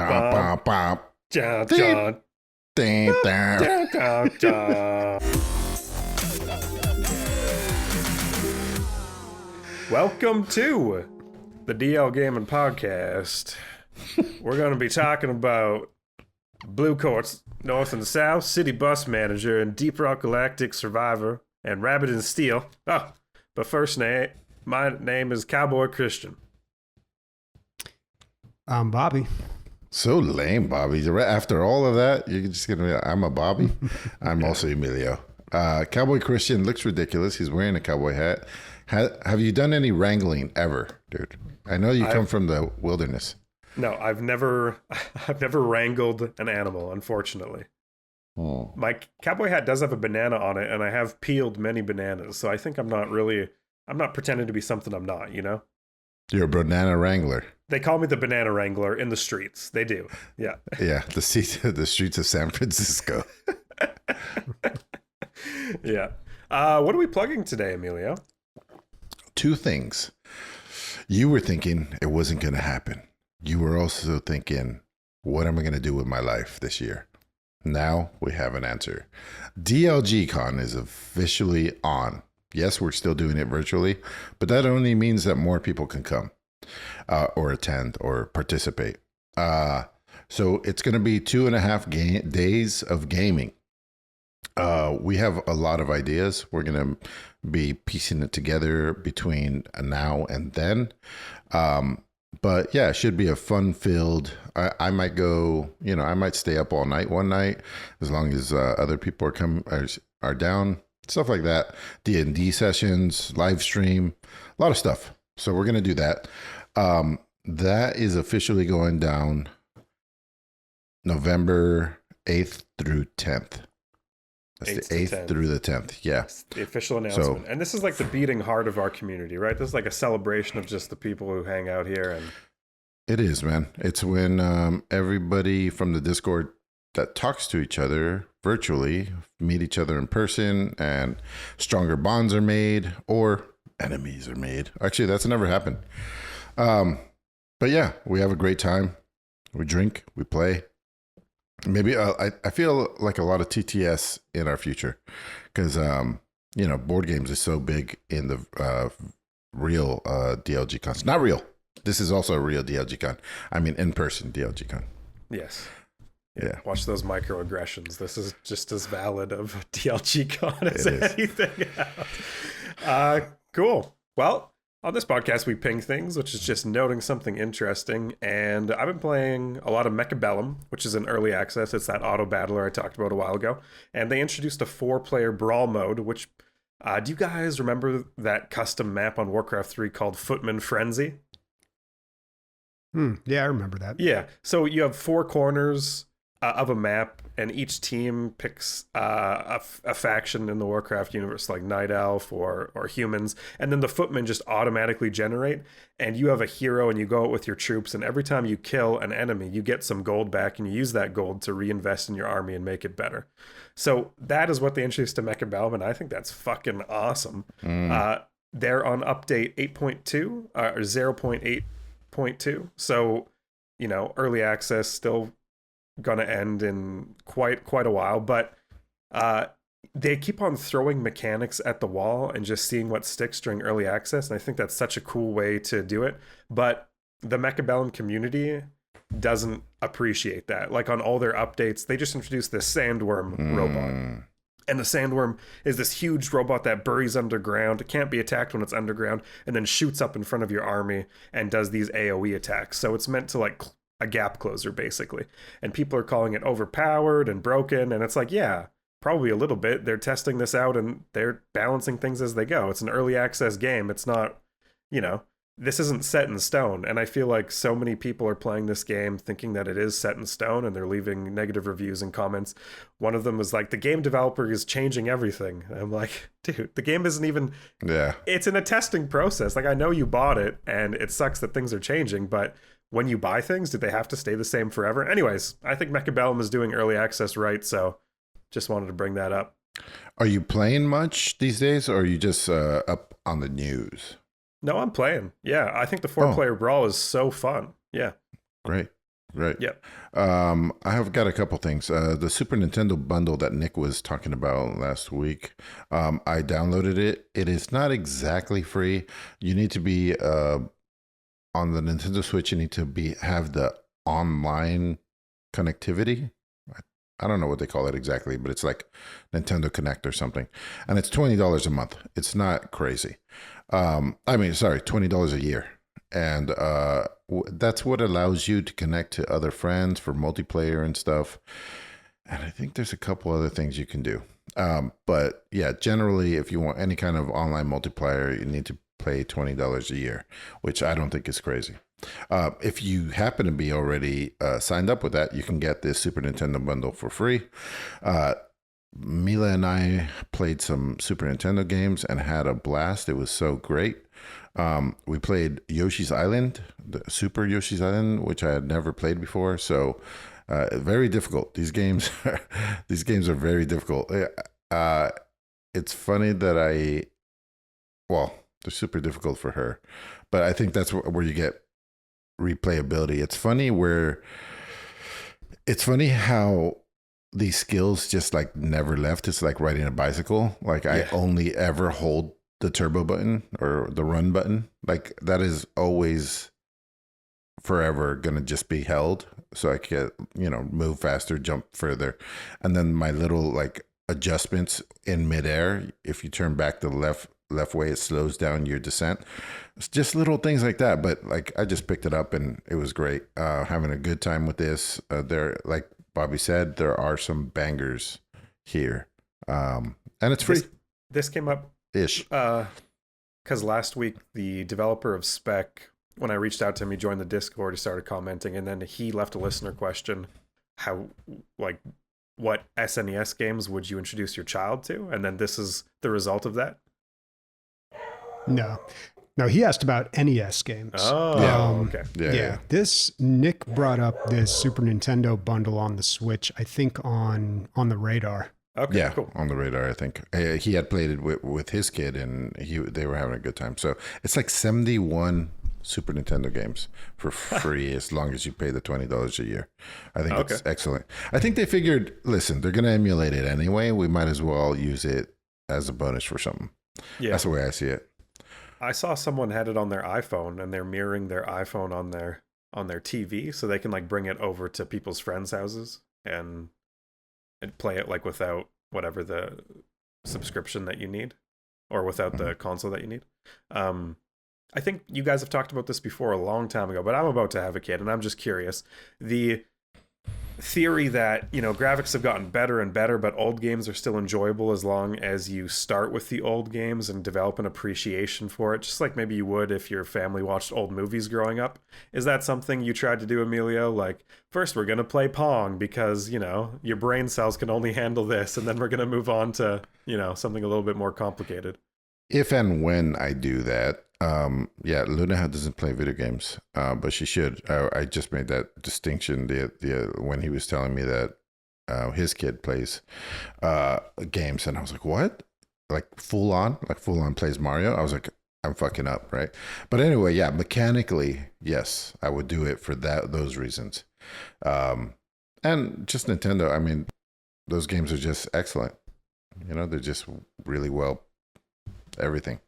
Bum, bum, bum. Dun, Ding, dun, ding, ding. dun, dun, dun. Welcome to the DL Gaming Podcast. We're going to be talking about Bluecoats, North and South, City Bus Manager, and Deep Rock Galactic Survivor, and Rabbit and Steel. Oh, but first, my name is Cowboy Christian. I'm Bobby. So lame, Bobby. After all of that, you're just going to be like, I'm a Bobby. I'm also Emilio. Cowboy Christian looks ridiculous. He's wearing a cowboy hat. Have you done any wrangling ever, dude? I know you come from the wilderness. No, I've never wrangled an animal, unfortunately. Oh. My cowboy hat does have a banana on it, and I have peeled many bananas, so I think I'm not pretending to be something I'm not, you know? You're a banana wrangler. They call me the banana wrangler in the streets. They do. Yeah. Yeah, the streets of San Francisco. Yeah. What are we plugging today, Emilio? Two things. You were thinking it wasn't going to happen. You were also thinking, what am I going to do with my life this year? Now we have an answer. DLG Con is officially on. Yes, we're still doing it virtually, but that only means that more people can come or attend or participate. So it's going to be 2.5 days of gaming. We have a lot of ideas. We're going to be piecing it together between now and then. But yeah, it should be a fun-filled. I might go, I might stay up all night one night as long as other people are down. Stuff like that. D&D sessions, live stream, a lot of stuff. So we're going to do that. That is officially going down November 8th through 10th. That's the 8th through the 10th. Yeah. That's the official announcement. And this is like the beating heart of our community, right? This is like a celebration of just the people who hang out here. And it is, man. It's when everybody from the Discord that talks to each other virtually meet each other in person, and stronger bonds are made or enemies are made. Actually, that's never happened. But yeah, we have a great time. We drink, we play. Maybe I feel like a lot of TTS in our future because, board games is so big in the real DLG cons. Not real. This is also a real DLG con. I mean, in-person DLG con. yes. Yeah. Watch those microaggressions. This is just as valid of a DLG con as anything else. Cool. Well, on this podcast, we ping things, which is just noting something interesting. And I've been playing a lot of Mechabellum, which is in early access. It's that auto battler I talked about a while ago. And they introduced a 4-player brawl mode, which, do you guys remember that custom map on Warcraft 3 called Footman Frenzy? Yeah, I remember that. Yeah. So you have 4 corners of a map, and each team picks a faction in the Warcraft universe, like Night Elf or humans, and then the footmen just automatically generate, and you have a hero and you go out with your troops, and every time you kill an enemy you get some gold back, and you use that gold to reinvest in your army and make it better. So that is what they introduced to Mechabellum, and I think that's fucking awesome. They're on update 8.2 or 0.8.2, so early access, still gonna end in quite a while, but they keep on throwing mechanics at the wall and just seeing what sticks during early access, and I think that's such a cool way to do it. But the Mechabellum community doesn't appreciate that. Like on all their updates, they just introduced this sandworm robot, and the sandworm is this huge robot that buries underground. It can't be attacked when it's underground, and then shoots up in front of your army and does these AoE attacks. So it's meant to like a gap closer, basically. And people are calling it overpowered and broken, and it's like, yeah, probably a little bit. They're testing this out and they're balancing things as they go. It's an early access game. It's not, this isn't set in stone. And I feel like so many people are playing this game thinking that it is set in stone, and they're leaving negative reviews and comments. One of them was like, the game developer is changing everything. And I'm like, dude, the game isn't even, it's in a testing process. Like, I know you bought it and it sucks that things are changing, but when you buy things, do they have to stay the same forever? Anyways, I think Mechabellum is doing early access right, so just wanted to bring that up. Are you playing much these days, or are you just up on the news? No, I'm playing. Yeah, I think the 4-player brawl is so fun. Yeah. Great. Right. Yep. I have got a couple things. The Super Nintendo bundle that Nick was talking about last week, I downloaded it. It is not exactly free. You need to be on the Nintendo Switch. You need to have the online connectivity. I don't know what they call it exactly, but it's like Nintendo Connect or something, and it's $20 a month. It's not crazy. Sorry, $20 a year. And that's what allows you to connect to other friends for multiplayer and stuff. And I think there's a couple other things you can do. But yeah, generally, if you want any kind of online multiplayer, you need to pay $20 a year, which I don't think is crazy. If you happen to be already signed up with that, you can get this Super Nintendo bundle for free. Mila and I played some Super Nintendo games and had a blast. It was so great. We played Yoshi's Island, the Super Yoshi's Island, which I had never played before. So very difficult. These games are very difficult. It's funny that they're super difficult for her, but I think that's where you get replayability. It's funny how these skills just like never left. It's like riding a bicycle. Like I only ever hold the turbo button or the run button. Like that is always forever going to just be held. So I can, move faster, jump further. And then my little like adjustments in midair. If you turn back the left way, it slows down your descent. It's just little things like that. But like I just picked it up and it was great. Having a good time with this. There, like Bobby said, there are some bangers here. And it's free. This came up ish. Because last week the developer of Spec, when I reached out to him, he joined the Discord, he started commenting, and then he left a listener question: what SNES games would you introduce your child to? And then this is the result of that. No, he asked about NES games. Oh, okay. Yeah. This Nick brought up this Super Nintendo bundle on the Switch, I think on the Radar. Okay, yeah, cool. On the Radar, I think. He had played it with his kid, and they were having a good time. So it's like 71 Super Nintendo games for free as long as you pay the $20 a year. I think it's excellent. I think they figured, listen, they're going to emulate it anyway. We might as well use it as a bonus for something. Yeah. That's the way I see it. I saw someone had it on their iPhone, and they're mirroring their iPhone on their TV, so they can like bring it over to people's friends' houses and play it like without whatever the subscription that you need, or without the console that you need. I think you guys have talked about this before a long time ago, but I'm about to have a kid, and I'm just curious. The theory that, graphics have gotten better and better, but old games are still enjoyable as long as you start with the old games and develop an appreciation for it, just like maybe you would if your family watched old movies growing up. Is that something you tried to do, Emilio? Like, first we're going to play Pong because, your brain cells can only handle this, and then we're going to move on to, something a little bit more complicated. If and when I do that, Luna doesn't play video games, but she should. I just made that distinction when he was telling me that his kid plays games, and I was like, what? Like full on plays Mario? I was like, I'm fucking up, right? But anyway, mechanically, yes, I would do it for those reasons. And just Nintendo, I mean, those games are just excellent. They're just really well, everything.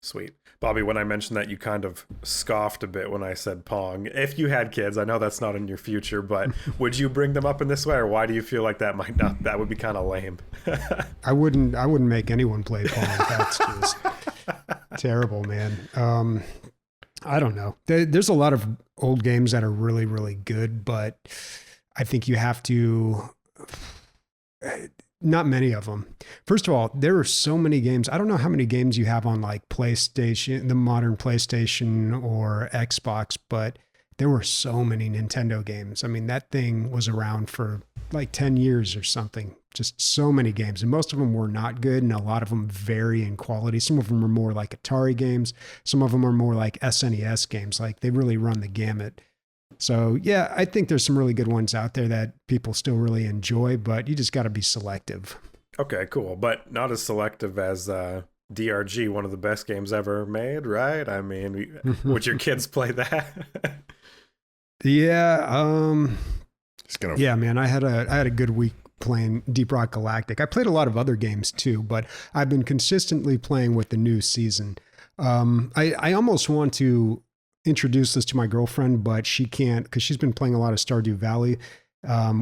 Sweet. Bobby, when I mentioned that, you kind of scoffed a bit when I said Pong. If you had kids, I know that's not in your future, but would you bring them up in this way, or why do you feel like that would be kind of lame? I wouldn't make anyone play Pong. That's just terrible, man. I don't know. There's a lot of old games that are really, really good, but I think you have to... Not many of them. First of all, there are so many games. I don't know how many games you have on like PlayStation, the modern PlayStation or Xbox, but there were so many Nintendo games. I mean, that thing was around for like 10 years or something. Just so many games. And most of them were not good, and a lot of them vary in quality. Some of them are more like Atari games. Some of them are more like SNES games. Like they really run the gamut. So, yeah, I think there's some really good ones out there that people still really enjoy, but you just got to be selective. Okay, cool. But not as selective as DRG, one of the best games ever made, right? I mean, would your kids play that? Yeah. It's gonna. Yeah, man, I had a good week playing Deep Rock Galactic. I played a lot of other games too, but I've been consistently playing with the new season. I almost want to introduce this to my girlfriend, but she can't because she's been playing a lot of Stardew Valley,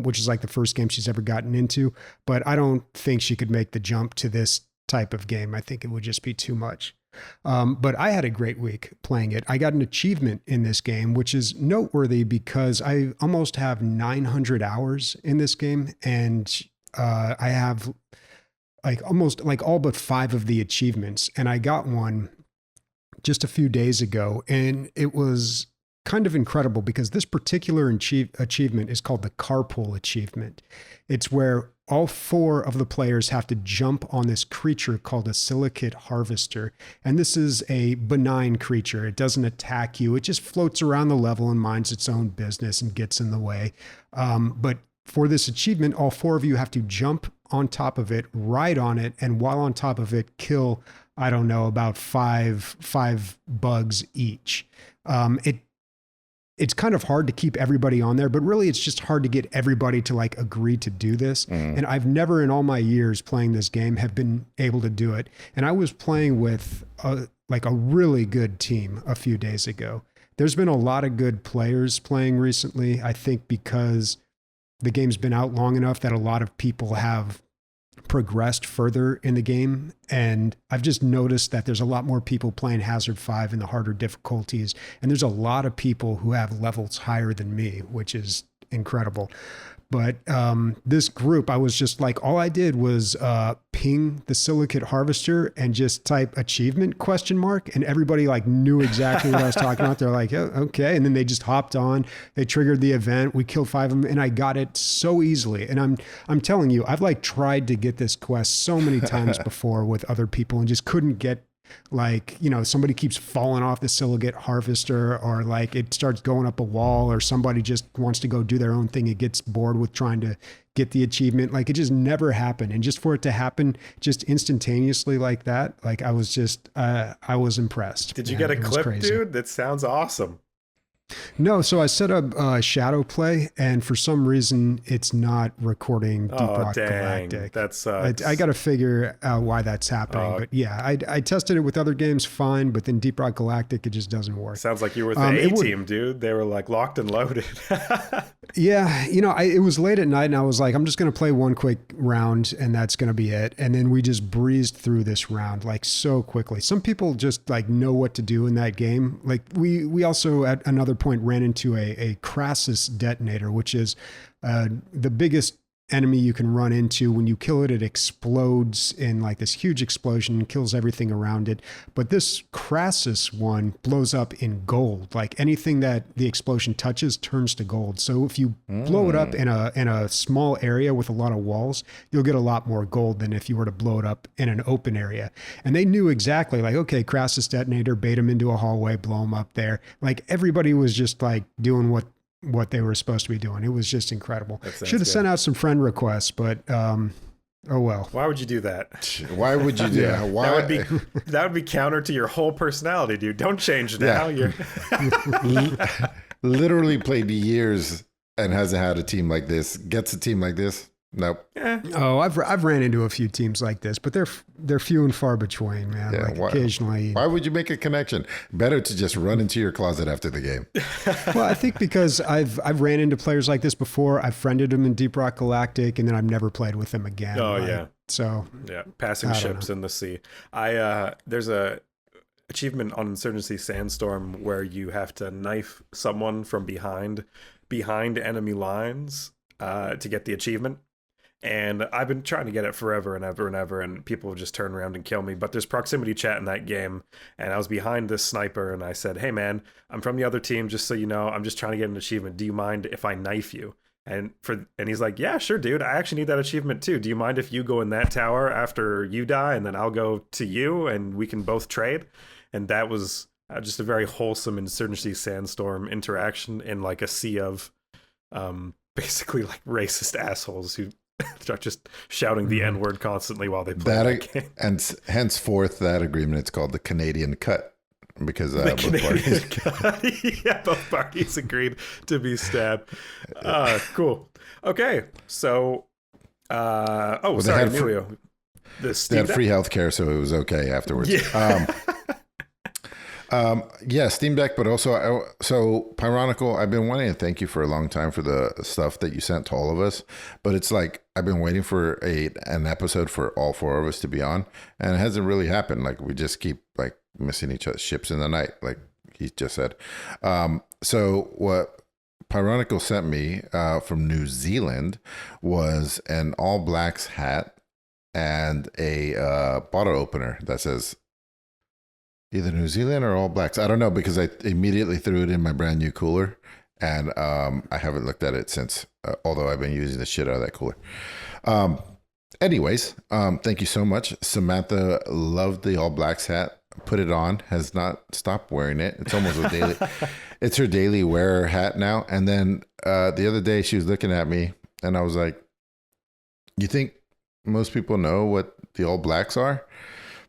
which is like the first game she's ever gotten into. But I don't think she could make the jump to this type of game. I think it would just be too much. But I had a great week playing it. I got an achievement in this game, which is noteworthy because I almost have 900 hours in this game. And I have like almost like all but 5 of the achievements. And I got one just a few days ago. And it was kind of incredible because this particular achievement is called the carpool achievement. It's where all 4 of the players have to jump on this creature called a silicate harvester. And this is a benign creature. It doesn't attack you. It just floats around the level and minds its own business and gets in the way. But for this achievement, all 4 of you have to jump on top of it, ride on it, and while on top of it, kill, I don't know, about five bugs each. It's kind of hard to keep everybody on there, but really it's just hard to get everybody to like agree to do this. And I've never in all my years playing this game have been able to do it. And I was playing with a really good team a few days ago. There's been a lot of good players playing recently, I think because the game's been out long enough that a lot of people have progressed further in the game. And I've just noticed that there's a lot more people playing Hazard 5 in the harder difficulties. And there's a lot of people who have levels higher than me, which is incredible. But this group, I was just like, all I did was ping the silicate harvester and just type achievement ? And everybody like knew exactly what I was talking about. They're like, oh, okay. And then they just hopped on, they triggered the event. We killed 5 of them and I got it so easily. And I'm telling you, I've like tried to get this quest so many times before with other people and just couldn't get, like, you know, somebody keeps falling off the silicate harvester or like it starts going up a wall or somebody just wants to go do their own thing. It gets bored with trying to get the achievement. Like it just never happened. And just for it to happen just instantaneously like that, like I was just, I was impressed. Did you get a clip, dude? That sounds awesome. No, so I set up shadow play, and for some reason, it's not recording Deep Rock Galactic. That sucks. I got to figure out why that's happening. But yeah, I tested it with other games, fine, but then Deep Rock Galactic, it just doesn't work. Sounds like you were with the A-team, dude. They were like locked and loaded. Yeah, you know, it was late at night, and I was like, I'm just going to play one quick round, and that's going to be it. And then we just breezed through this round like so quickly. Some people just like know what to do in that game. Like we also at another point ran into a Crassus detonator, which is the biggest enemy you can run into. When you kill it, it explodes in like this huge explosion and kills everything around it. But this Crassus one blows up in gold. Like anything that the explosion touches turns to gold. So if you blow it up in a small area with a lot of walls, you'll get a lot more gold than if you were to blow it up in an open area. And they knew exactly like, okay, Crassus detonator, bait them into a hallway, blow them up there. Like everybody was just like doing what they were supposed to be doing. It was just incredible. Should have sent out some friend requests, but oh well. Why would you do that? Why would you do that? Why? That would be counter to your whole personality, dude. Don't change now. Yeah. You're literally played years and hasn't had a team like this. Gets a team like this. Nope. Yeah. Oh, I've ran into a few teams like this, but they're few and far between, man. Yeah, like occasionally. Why would you make a connection? Better to just run into your closet after the game. Well, I think because I've ran into players like this before. I've friended them in Deep Rock Galactic, and then I've never played with them again. Oh yeah. So yeah, passing ships in the sea. There's a achievement on Insurgency Sandstorm where you have to knife someone from behind enemy lines to get the achievement. And I've been trying to get it forever and ever and ever, and people just turn around and kill me. But there's proximity chat in that game, and I was behind this sniper, and I said, "Hey man, I'm from the other team, just so you know, I'm just trying to get an achievement. Do you mind if I knife you?" And he's like, "Yeah, sure, dude. I actually need that achievement too. Do you mind if you go in that tower after you die, and then I'll go to you, and we can both trade?" And that was just a very wholesome Insurgency Sandstorm interaction in like a sea of basically like racist assholes who start just shouting the N-word constantly while they play that game. And henceforth, that agreement, it's called the Canadian Cut. because The both parties. Canadian yeah, both parties agreed to be stabbed. Cool. Okay, so sorry, had Emilio. The They Steam had Deck? free healthcare, so it was okay afterwards. Yeah. Yeah, Steam Deck, but also, so Pyronical, I've been wanting to thank you for a long time for the stuff that you sent to all of us, but it's like I've been waiting for an episode for all four of us to be on, and it hasn't really happened. Like we just keep like missing each other's ships in the night, like he just said. So what Pyronical sent me from New Zealand was an All Blacks hat and a bottle opener that says either New Zealand or All Blacks. I don't know, because I immediately threw it in my brand new cooler, and I haven't looked at it since, although I've been using the shit out of that cooler. Anyways, thank you so much. Samantha loved the All Blacks hat, put it on, has not stopped wearing it. It's almost a daily, it's her daily wearer hat now. And then the other day she was looking at me and I was like, you think most people know what the All Blacks are,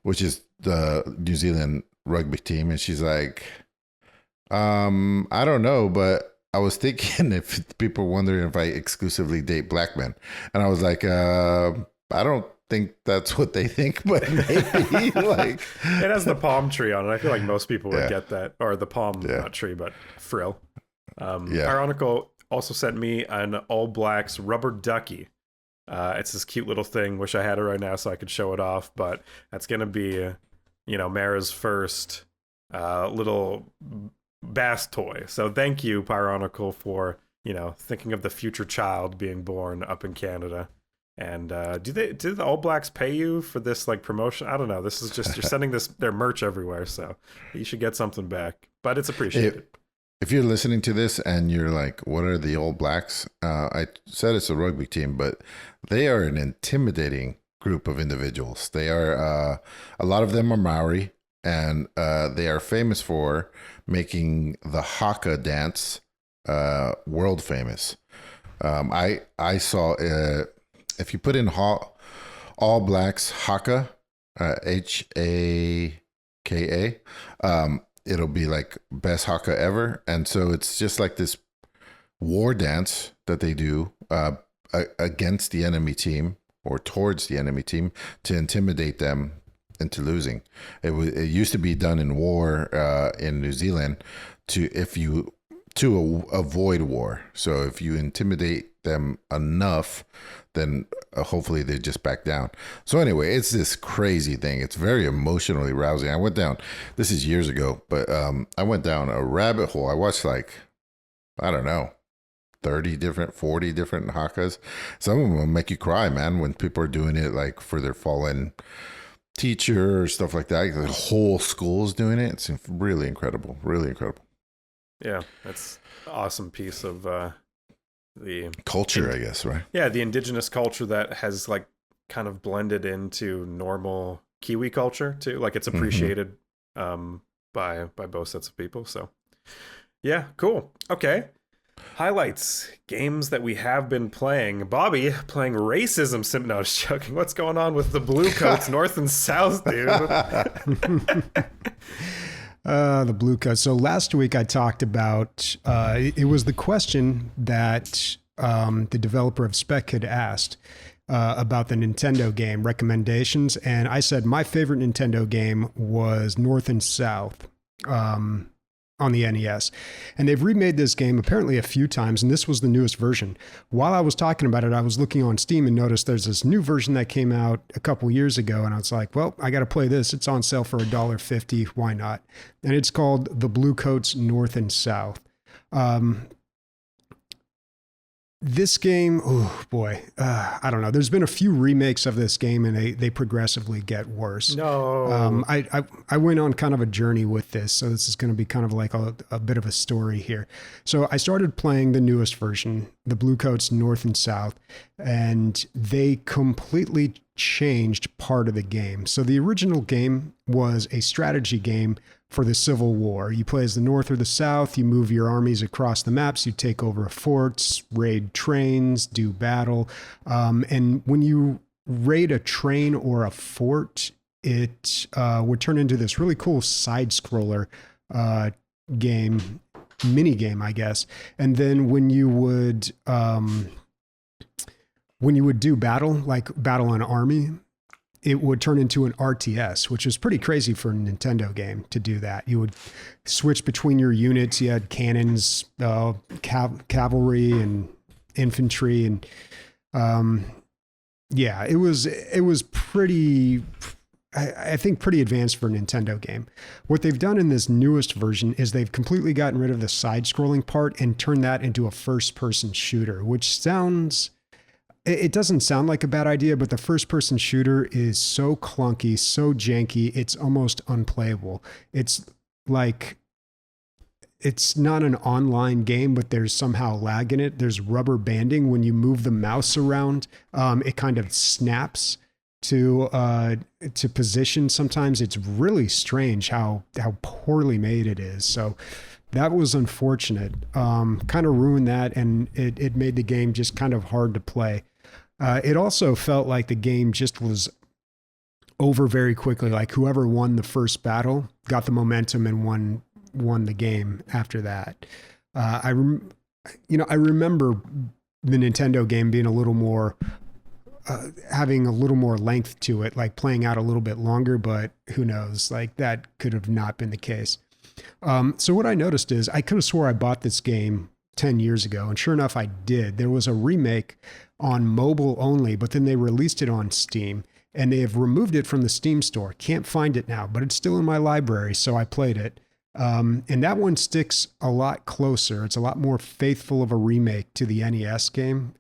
which is the New Zealand rugby team? And she's like, I don't know, but I was thinking if people wondering if I exclusively date black men. And I was like, I don't think that's what they think, but maybe like It has the palm tree on it. I feel like most people would Yeah. get that, or the palm, Yeah. not tree, but frill. Yeah. Pyronical also sent me an All Blacks rubber ducky. It's this cute little thing. Wish I had it right now so I could show it off, but that's gonna be, Mara's first little bass toy. So thank you, Pyronical, for thinking of the future child being born up in Canada. And do the All Blacks pay you for this like promotion? I don't know. This is just, you're sending their merch everywhere, so you should get something back. But it's appreciated. If you're listening to this and you're like, what are the All Blacks? I said it's a rugby team, but they are an intimidating group of individuals. They are, a lot of them are Maori, and they are famous for making the haka dance world famous. I saw, if you put in All Blacks haka, HAKA, it'll be like best haka ever. And so it's just like this war dance that they do against the enemy team or towards the enemy team to intimidate them into losing. It used to be done in war in New Zealand to avoid war. So if you intimidate them enough, then hopefully they just back down. So anyway, it's this crazy thing. It's very emotionally rousing. I went down, this is years ago, but I went down a rabbit hole. I watched like, I don't know, 40 different hakas. Some of them will make you cry, man, when people are doing it like for their fallen teacher or stuff like that. The whole school's doing it. It's really incredible. Really incredible. Yeah, that's an awesome piece of the Culture, I guess, right? Yeah, the indigenous culture that has like kind of blended into normal Kiwi culture too. Like it's appreciated by both sets of people. So yeah, cool. Okay. Highlights, games that we have been playing. Bobby playing racism sim. No, just joking. What's going on with the Bluecoats, North and South, dude? The Bluecoats. So last week I talked about, it was the question that the developer of Spec had asked about the Nintendo game recommendations. And I said my favorite Nintendo game was North and South on the NES. And they've remade this game apparently a few times, and this was the newest version. While I was talking about it, I was looking on Steam and noticed there's this new version that came out a couple years ago, and I was like, well, I got to play this. It's on sale for $1.50. Why not? And it's called The Bluecoats North and South. This game, oh boy, I don't know. There's been a few remakes of this game, and they progressively get worse. No. I went on kind of a journey with this, so this is going to be kind of like a bit of a story here. So I started playing the newest version, the Bluecoats North and South, and they completely changed part of the game. So the original game was a strategy game for the Civil War. You play as the North or the South, you move your armies across the maps, you take over forts, raid trains, do battle. And when you raid a train or a fort, it would turn into this really cool side scroller game, mini game, I guess. And then when you would do battle, like battle an army, it would turn into an RTS, which is pretty crazy for a Nintendo game to do that. You would switch between your units. You had cannons, cavalry, and infantry, and yeah, it was pretty. I think pretty advanced for a Nintendo game. What they've done in this newest version is they've completely gotten rid of the side-scrolling part and turned that into a first-person shooter, which sounds. It doesn't sound like a bad idea, but the first-person shooter is so clunky, so janky, it's almost unplayable. It's like, it's not an online game, but there's somehow lag in it. There's rubber banding. When you move the mouse around, it kind of snaps to position. Sometimes it's really strange how poorly made it is. So that was unfortunate. Kind of ruined that, and it made the game just kind of hard to play. It also felt like the game just was over very quickly. Like whoever won the first battle got the momentum and won the game after that. I remember the Nintendo game being a little more, having a little more length to it, like playing out a little bit longer, but who knows, like that could have not been the case. So what I noticed is I could have swore I bought this game 10 years ago. And sure enough, I did. There was a remake on mobile only, but then they released it on Steam and they have removed it from the Steam store. Can't find it now, but it's still in my library. So I played it. And that one sticks a lot closer. It's a lot more faithful of a remake to the NES game.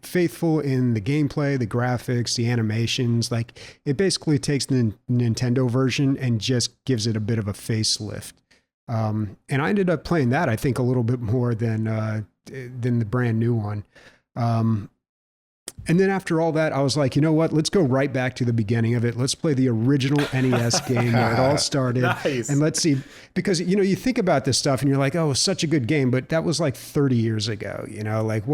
Faithful in the gameplay, the graphics, the animations. Like it basically takes the Nintendo version and just gives it a bit of a facelift. And I ended up playing that, I think, a little bit more than the brand new one. And then after all that, I was like, you know what? Let's go right back to the beginning of it. Let's play the original NES game where it all started. Nice. And let's see, because, you think about this stuff and you're like, oh, it's such a good game, but that was like 30 years ago, like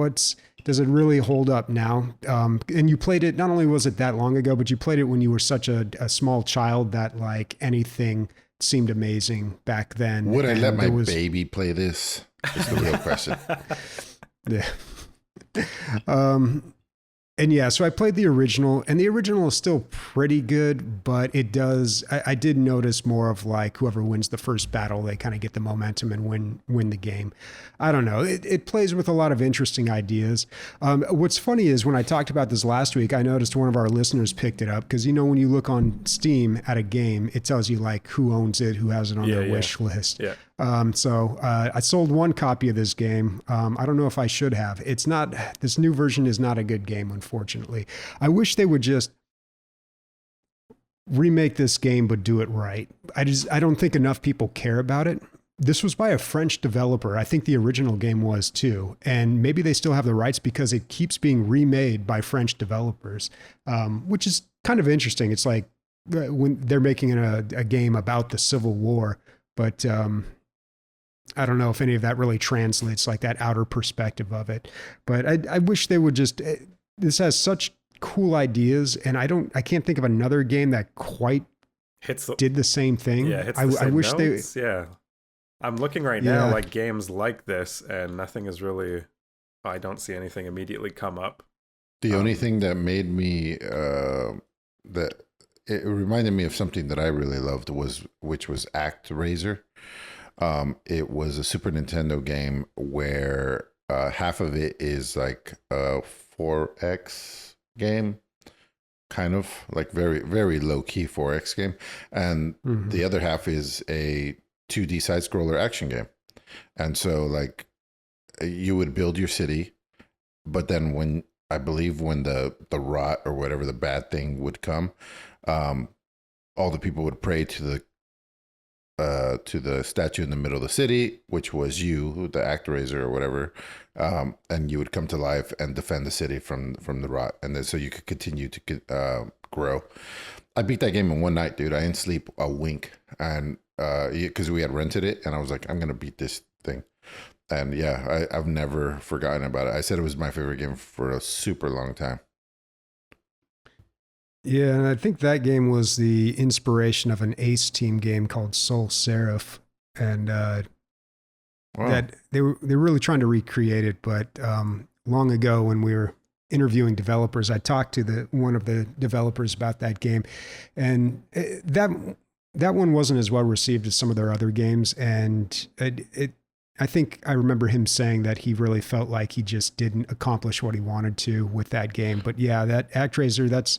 does it really hold up now? And you played it, not only was it that long ago, but you played it when you were such a small child that like anything seemed amazing back then. Would I let my baby play this? Is the real question. Yeah. And yeah, so I played the original, and the original is still pretty good, but it does, I did notice more of like whoever wins the first battle, they kind of get the momentum and win the game. I don't know. It plays with a lot of interesting ideas. What's funny is when I talked about this last week, I noticed one of our listeners picked it up because, when you look on Steam at a game, it tells you like who owns it, who has it on their wish list. Yeah. So I sold one copy of this game. I don't know if I should have. This new version is not a good game, unfortunately. I wish they would just remake this game, but do it right. I don't think enough people care about it. This was by a French developer. I think the original game was too. And maybe they still have the rights because it keeps being remade by French developers, which is kind of interesting. It's like when they're making a game about the Civil War, but I don't know if any of that really translates, like that outer perspective of it. But I wish they would just, this has such cool ideas, and I can't think of another game that quite did the same thing. Yeah, hits the same I wish notes. Yeah. I'm looking right now, like games like this, and nothing is really, I don't see anything immediately come up. The only thing that made me, that it reminded me of something that I really loved which was ActRaiser. It was a Super Nintendo game where half of it is like a 4X game, kind of like very, very low key 4X game. And the other half is a 2D side scroller action game. And so like you would build your city, but then when the rot or whatever the bad thing would come, all the people would pray to the statue in the middle of the city, which was you, the ActRaiser or whatever, and you would come to life and defend the city from the rot, and then so you could continue to grow. I beat that game in one night, dude. I didn't sleep a wink, and because we had rented it, and I was like, I'm gonna beat this thing, and yeah, I've never forgotten about it. I said it was my favorite game for a super long time. Yeah, and I think that game was the inspiration of an Ace Team game called Soul Seraph, and Wow. that they were really trying to recreate it. But long ago, when we were interviewing developers, I talked to one of the developers about that game, and that one wasn't as well received as some of their other games, and I think I remember him saying that he really felt like he just didn't accomplish what he wanted to with that game. But yeah, that ActRaiser, that's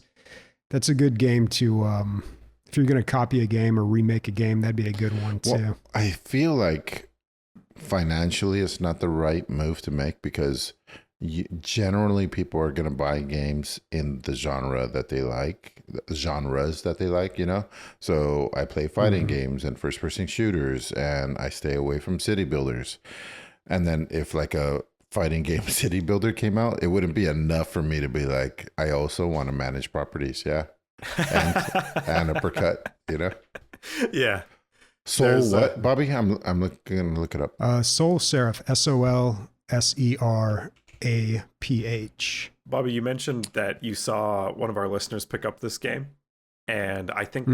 a good game to if you're going to copy a game or remake a game, that'd be a good one too. Well, I feel like financially it's not the right move to make because generally people are going to buy games in the genres that they like, you know? So I play fighting games and first person shooters, and I stay away from city builders. And then if like a fighting game city builder came out, it wouldn't be enough for me to be like, I also want to manage properties. Yeah. And uppercut, you know? Yeah. Soul what, Bobby? I'm gonna look it up. Soul Seraph, SOLSERAPH. Bobby, you mentioned that you saw one of our listeners pick up this game, and I think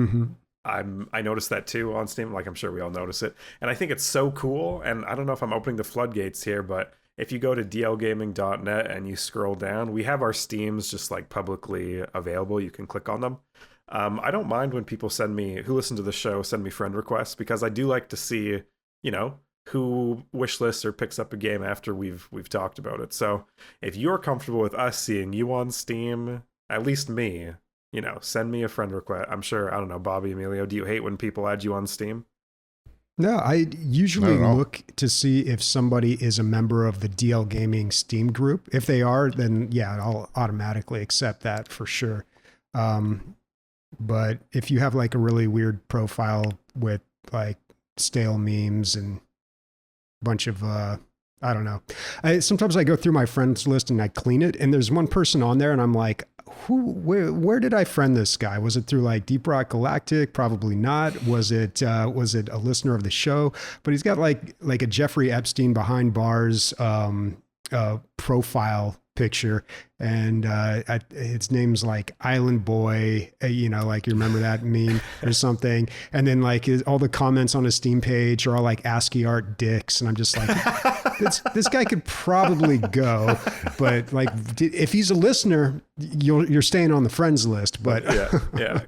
I noticed that too on Steam. Like, I'm sure we all notice it, and I think it's so cool. And I don't know if I'm opening the floodgates here, but if you go to dlgaming.net and you scroll down, we have our Steams just like publicly available. You can click on them. I don't mind when people who listen to the show send me friend requests, because I do like to see, you know, who wishlists or picks up a game after we've talked about it. So if you're comfortable with us seeing you on Steam, at least me, you know, send me a friend request. I'm sure, I don't know, Bobby, Emilio, do you hate when people add you on Steam? No, I usually look to see if somebody is a member of the DL Gaming Steam group. If they are, then yeah, I'll automatically accept that for sure. But if you have like a really weird profile with like stale memes and a bunch of, I don't know. Sometimes I go through my friends list and I clean it, and there's one person on there and I'm like, where did I friend this guy? Was it through like Deep Rock Galactic? Probably not. Was it a listener of the show? But he's got like a Jeffrey Epstein behind bars profile picture, and its name's like Island Boy, you know, like you remember that meme or something. And then like all the comments on his Steam page are all like ASCII art dicks, and I'm just like, this guy could probably go, but like if he's a listener, you're staying on the friends list. But yeah,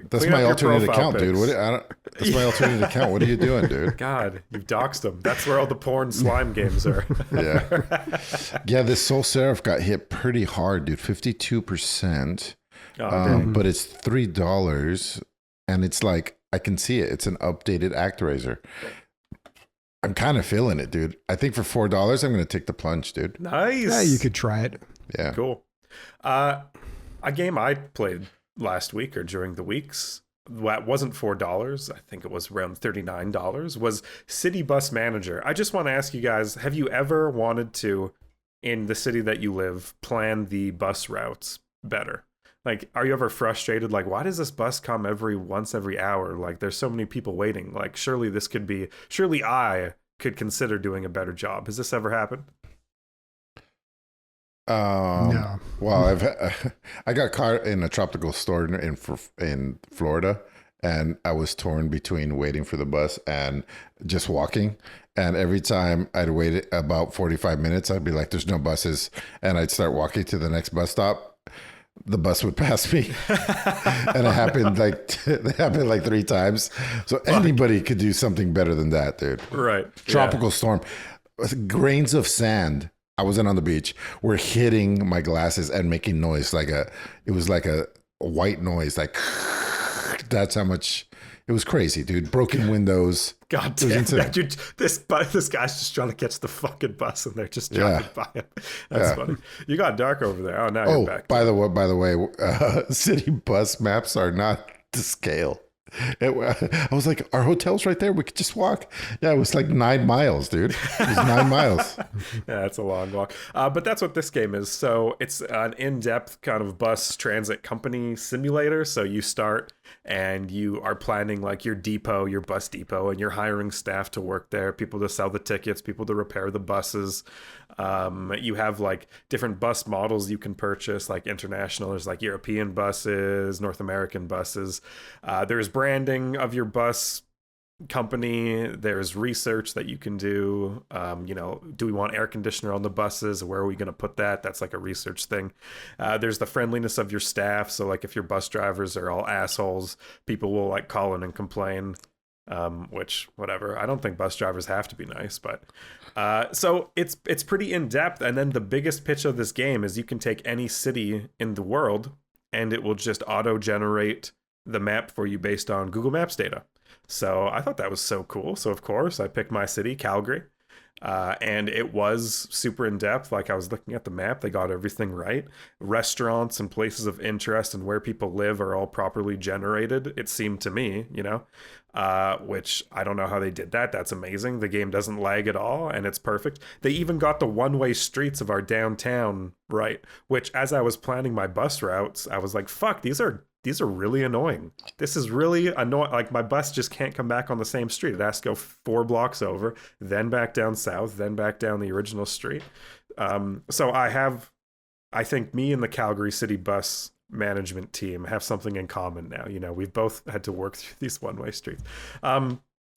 that's my alternate account, dude. That's my alternate account. What are you doing, dude? God, you've doxed them. That's where all the porn slime games are. Yeah. This Soul Seraph got hit pretty hard, dude. 52%. But it's $3, and it's like, I can see it. It's an updated ActRaiser. I'm kind of feeling it, dude. I think for $4, I'm going to take the plunge, dude. Nice. Yeah, you could try it. Yeah. Cool. A game I played last week or during the weeks that wasn't $4, I think it was around $39, was City Bus Manager. I just want to ask you guys, have you ever wanted to, in the city that you live, plan the bus routes better? Like, are you ever frustrated? Like, why does this bus come once every hour? Like, there's so many people waiting. Like, surely I could consider doing a better job. Has this ever happened? No. Well, I got caught in a tropical storm in Florida, and I was torn between waiting for the bus and just walking. And every time I'd wait about 45 minutes, I'd be like, there's no buses. And I'd start walking to the next bus stop. The bus would pass me. And it happened like 3 times. So anybody could do something better than that, dude. Right. Tropical storm. Grains of sand. I wasn't on the beach. Were hitting my glasses and making noise. It was like a white noise. Like, that's how much. It was crazy, dude. Broken windows. God damn that, dude. This guy's just trying to catch the fucking bus, and they're just driving by him. That's funny. You got dark over there. Oh, now you're back. By the way, city bus maps are not to scale. I was like, our hotel's right there. We could just walk. Yeah, it was like 9 miles, dude. It was 9 miles. Yeah, it's a long walk. But that's what this game is. So it's an in-depth kind of bus transit company simulator. So you start and you are planning like your bus depot, and you're hiring staff to work there, people to sell the tickets, people to repair the buses. You have like different bus models you can purchase, like international. There's like European buses, North American buses. There's branding of your bus company. There's research that you can do. Do we want air conditioner on the buses? Where are we going to put that? That's like a research thing. There's the friendliness of your staff. So like if your bus drivers are all assholes, people will like call in and complain. Which whatever. I don't think bus drivers have to be nice, but so it's pretty in depth. And then the biggest pitch of this game is you can take any city in the world and it will just auto generate the map for you based on Google Maps data. So I thought that was so cool. So of course I picked my city, Calgary. And it was super in depth. Like I was looking at the map, they got everything right. Restaurants and places of interest and where people live are all properly generated, it seemed to me, which I don't know how they did that. That's amazing. The game doesn't lag at all and it's perfect. They even got the one-way streets of our downtown right, which as I was planning my bus routes, I was like, fuck, these are really annoying. This is really annoying. Like my bus just can't come back on the same street. It has to go 4 blocks over, then back down south, then back down the original street. So I think me and the Calgary City Bus management team have something in common now. We've both had to work through these one-way streets.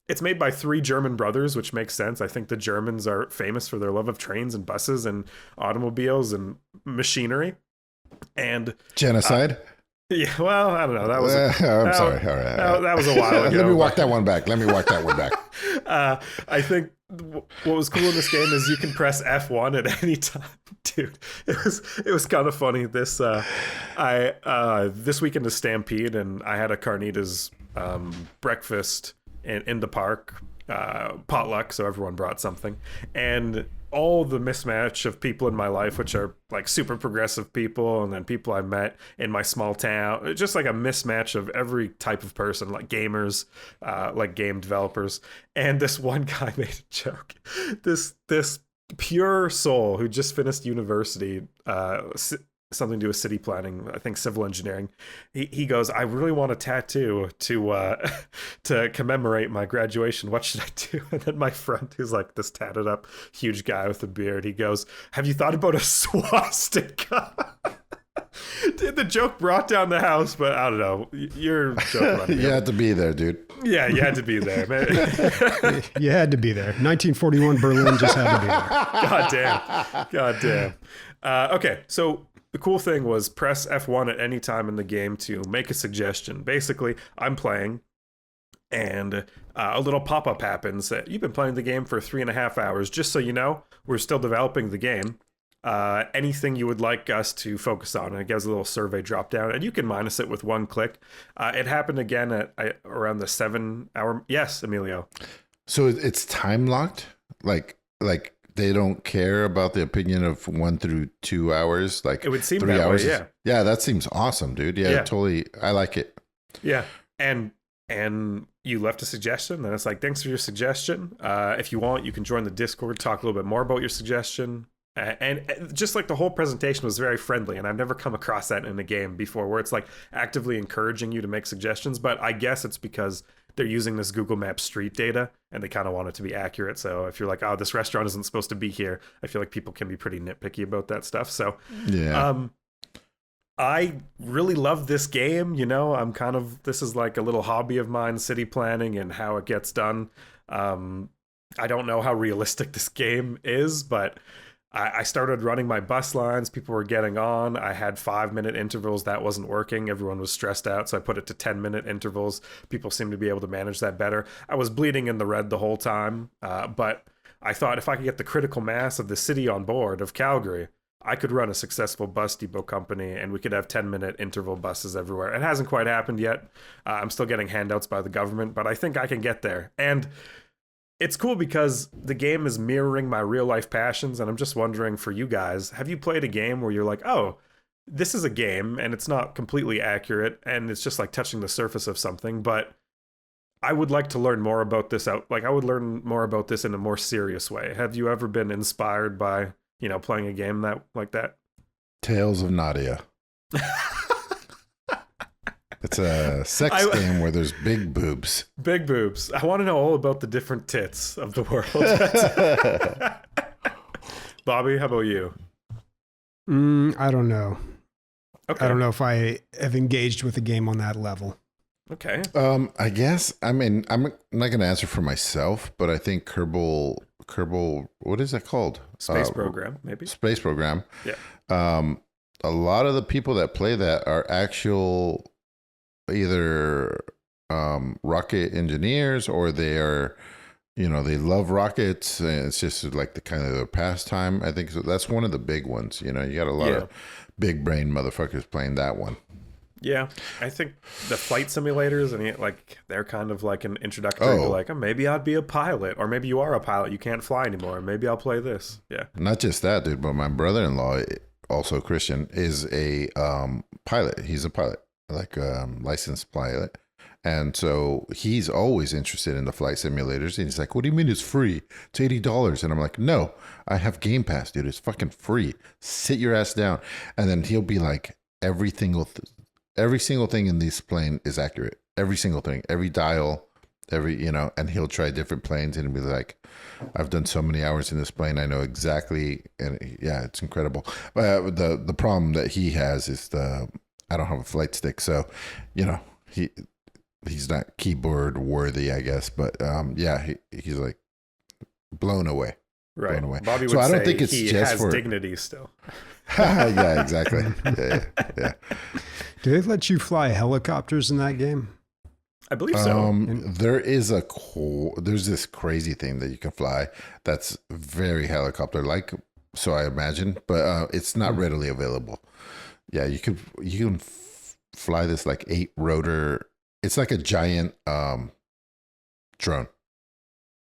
It's made by 3 German brothers, which makes sense. I think the Germans are famous for their love of trains and buses and automobiles and machinery. And genocide. Yeah, well, I don't know. That was. I'm sorry. All right. That was a while ago. Let me walk that one back. I think what was cool in this game is you can press F1 at any time, dude. It was kind of funny. This weekend is Stampede, and I had a carnitas breakfast in the park, potluck, so everyone brought something, and all the mismatch of people in my life, which are like super progressive people, and then people I met in my small town, just like a mismatch of every type of person, like gamers, like game developers. And this one guy made a joke. This pure soul who just finished university, something to do with city planning, I think civil engineering. He goes, I really want a tattoo to commemorate my graduation. What should I do? And then my friend, who's like this tatted up huge guy with a beard, he goes, have you thought about a swastika? Dude, the joke brought down the house, but I don't know. You're joking. You had to be there, dude. Yeah, you had to be there, man. You had to be there. 1941 Berlin just had to be there. God damn. Okay, so the cool thing was press F1 at any time in the game to make a suggestion. Basically, I'm playing, and a little pop-up happens. You've been playing the game for 3.5 hours. Just so you know, we're still developing the game. Anything you would like us to focus on, and it gives a little survey drop down, and you can minus it with 1 click. It happened again at around the 7-hour. Yes, Emilio. So it's time locked, like they don't care about the opinion of 1 through 2 hours. Like it would seem 3 that hours. way, yeah. Yeah, that seems awesome, dude. Yeah, totally. I like it. Yeah, and you left a suggestion, and it's like, thanks for your suggestion. If you want, you can join the Discord, talk a little bit more about your suggestion. And just like the whole presentation was very friendly, and I've never come across that in a game before where it's like actively encouraging you to make suggestions. But I guess it's because they're using this Google Maps street data and they kind of want it to be accurate. So if you're like, oh, this restaurant isn't supposed to be here, I feel like people can be pretty nitpicky about that stuff. So yeah. I really love this game. This is like a little hobby of mine, city planning and how it gets done. I don't know how realistic this game is, but I started running my bus lines. People were getting on. I had 5-minute intervals. That wasn't working. Everyone was stressed out. So I put it to 10-minute intervals. People seem to be able to manage that better. I was bleeding in the red the whole time. But I thought if I could get the critical mass of the city on board of Calgary, I could run a successful bus depot company and we could have 10-minute interval buses everywhere. It hasn't quite happened yet. I'm still getting handouts by the government, but I think I can get there. And it's cool because the game is mirroring my real life passions. And I'm just wondering for you guys, have you played a game where you're like, oh, this is a game and it's not completely accurate and it's just like touching the surface of something, but I would like to learn more about this I would learn more about this in a more serious way. Have you ever been inspired by, playing a game like that? Tales of Nadia. It's a sex game where there's big boobs. Big boobs. I want to know all about the different tits of the world. Bobby, how about you? I don't know. Okay. I don't know if I have engaged with a game on that level. Okay. I guess I'm not gonna answer for myself, but I think Kerbal, what is that called? Space Program, maybe. Space Program. Yeah. A lot of the people that play that are actual either rocket engineers, or they are, they love rockets, and it's just like the kind of their pastime. I think so. That's one of the big ones. You got a lot of big brain motherfuckers playing that one. Yeah, I think the flight simulators, and they're kind of like an introductory to like, oh, maybe I'd be a pilot, or maybe you are a pilot, you can't fly anymore, maybe I'll play this. Yeah. Not just that, dude, but my brother-in-law, also Christian, is a pilot. He's a pilot, like licensed pilot. And so he's always interested in the flight simulators. And he's like, what do you mean it's free? It's $80. And I'm like, no, I have Game Pass, dude. It's fucking free. Sit your ass down. And then he'll be like, every single thing in this plane is accurate. Every single thing, every dial, and he'll try different planes and he'll be like, I've done so many hours in this plane. I know exactly. And yeah, it's incredible. But the problem that he has is I don't have a flight stick. So, he's not keyboard worthy, I guess, but he's like blown away. Right. Blown away. Bobby would so I don't say think it's he just has for dignity still. Yeah, exactly. Yeah. Do they let you fly helicopters in that game? I believe so. There's this crazy thing that you can fly that's very helicopter-like, so I imagine, but it's not readily available. Yeah, you can fly this like 8-rotor. It's like a giant drone,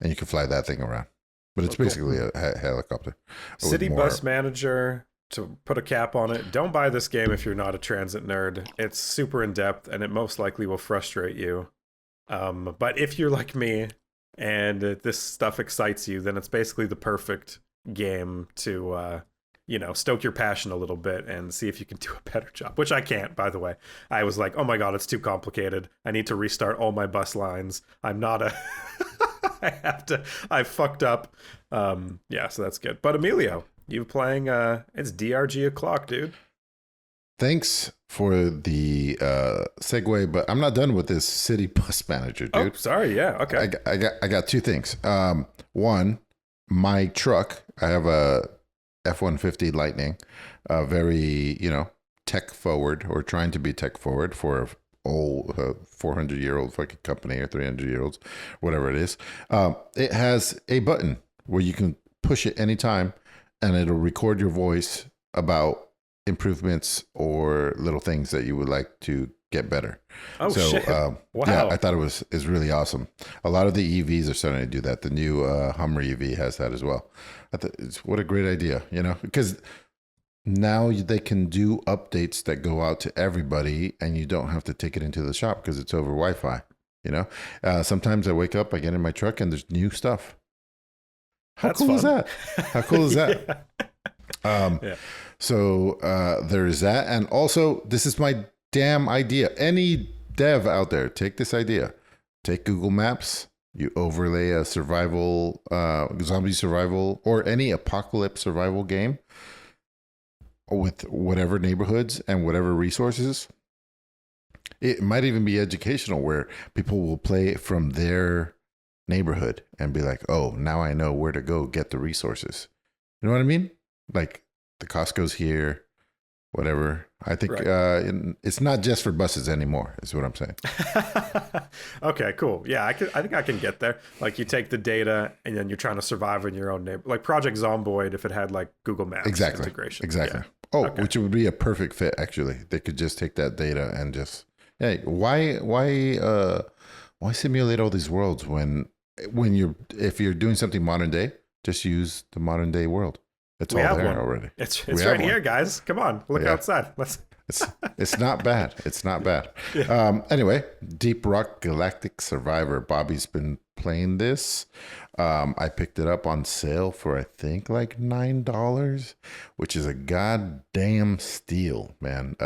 and you can fly that thing around. But it's basically a helicopter. City bus manager, to put a cap on it, don't buy this game if you're not a transit nerd. It's super in-depth, and it most likely will frustrate you. But if you're like me, and this stuff excites you, then it's basically the perfect game to stoke your passion a little bit and see if you can do a better job, which I can't, by the way. I was like, oh my God, it's too complicated. I need to restart all my bus lines. I'm not a, I fucked up. So that's good. But Emilio, you playing, it's DRG o'clock, dude. Thanks for the segue, but I'm not done with this city bus manager, dude. Oh, sorry. Yeah. Okay. I got two things. One, my truck, I have a F-150 Lightning, very, tech forward, or trying to be tech forward for old 400-year-old fucking company, or 300-year-olds, whatever it is. It has a button where you can push it anytime, and it'll record your voice about improvements or little things that you would like to get better. Oh, shit. Wow. Yeah, I thought is really awesome. A lot of the EVs are starting to do that. The new Hummer EV has that as well. What a great idea, because now they can do updates that go out to everybody, and you don't have to take it into the shop because it's over Wi-Fi. Sometimes I wake up, I get in my truck, and there's new stuff. How cool is that? How cool is that? Yeah. So there is that. And also, this is my damn idea. Any dev out there, take this idea. Take Google Maps. You overlay a survival, zombie survival, or any apocalypse survival game with whatever neighborhoods and whatever resources. It might even be educational, where people will play from their neighborhood and be like, oh, now I know where to go get the resources. You know what I mean? Like the Costco's here, whatever. I think it's not just for buses anymore, is what I'm saying. Okay, cool. Yeah, I think I can get there. Like, you take the data and then you're trying to survive in your own neighborhood. Like Project Zomboid, if it had like Google Maps integration. Exactly. Yeah. Oh, Okay. which would be a perfect fit, actually. They could just take that data and just, hey, why simulate all these worlds if you're doing something modern day, just use the modern day world. It's all there already. It's right here, guys. Come on, look outside. It's not bad. It's not bad. Yeah. Anyway, Deep Rock Galactic Survivor. Bobby's been playing this. I picked it up on sale for, I think, like $9, which is a goddamn steal, man.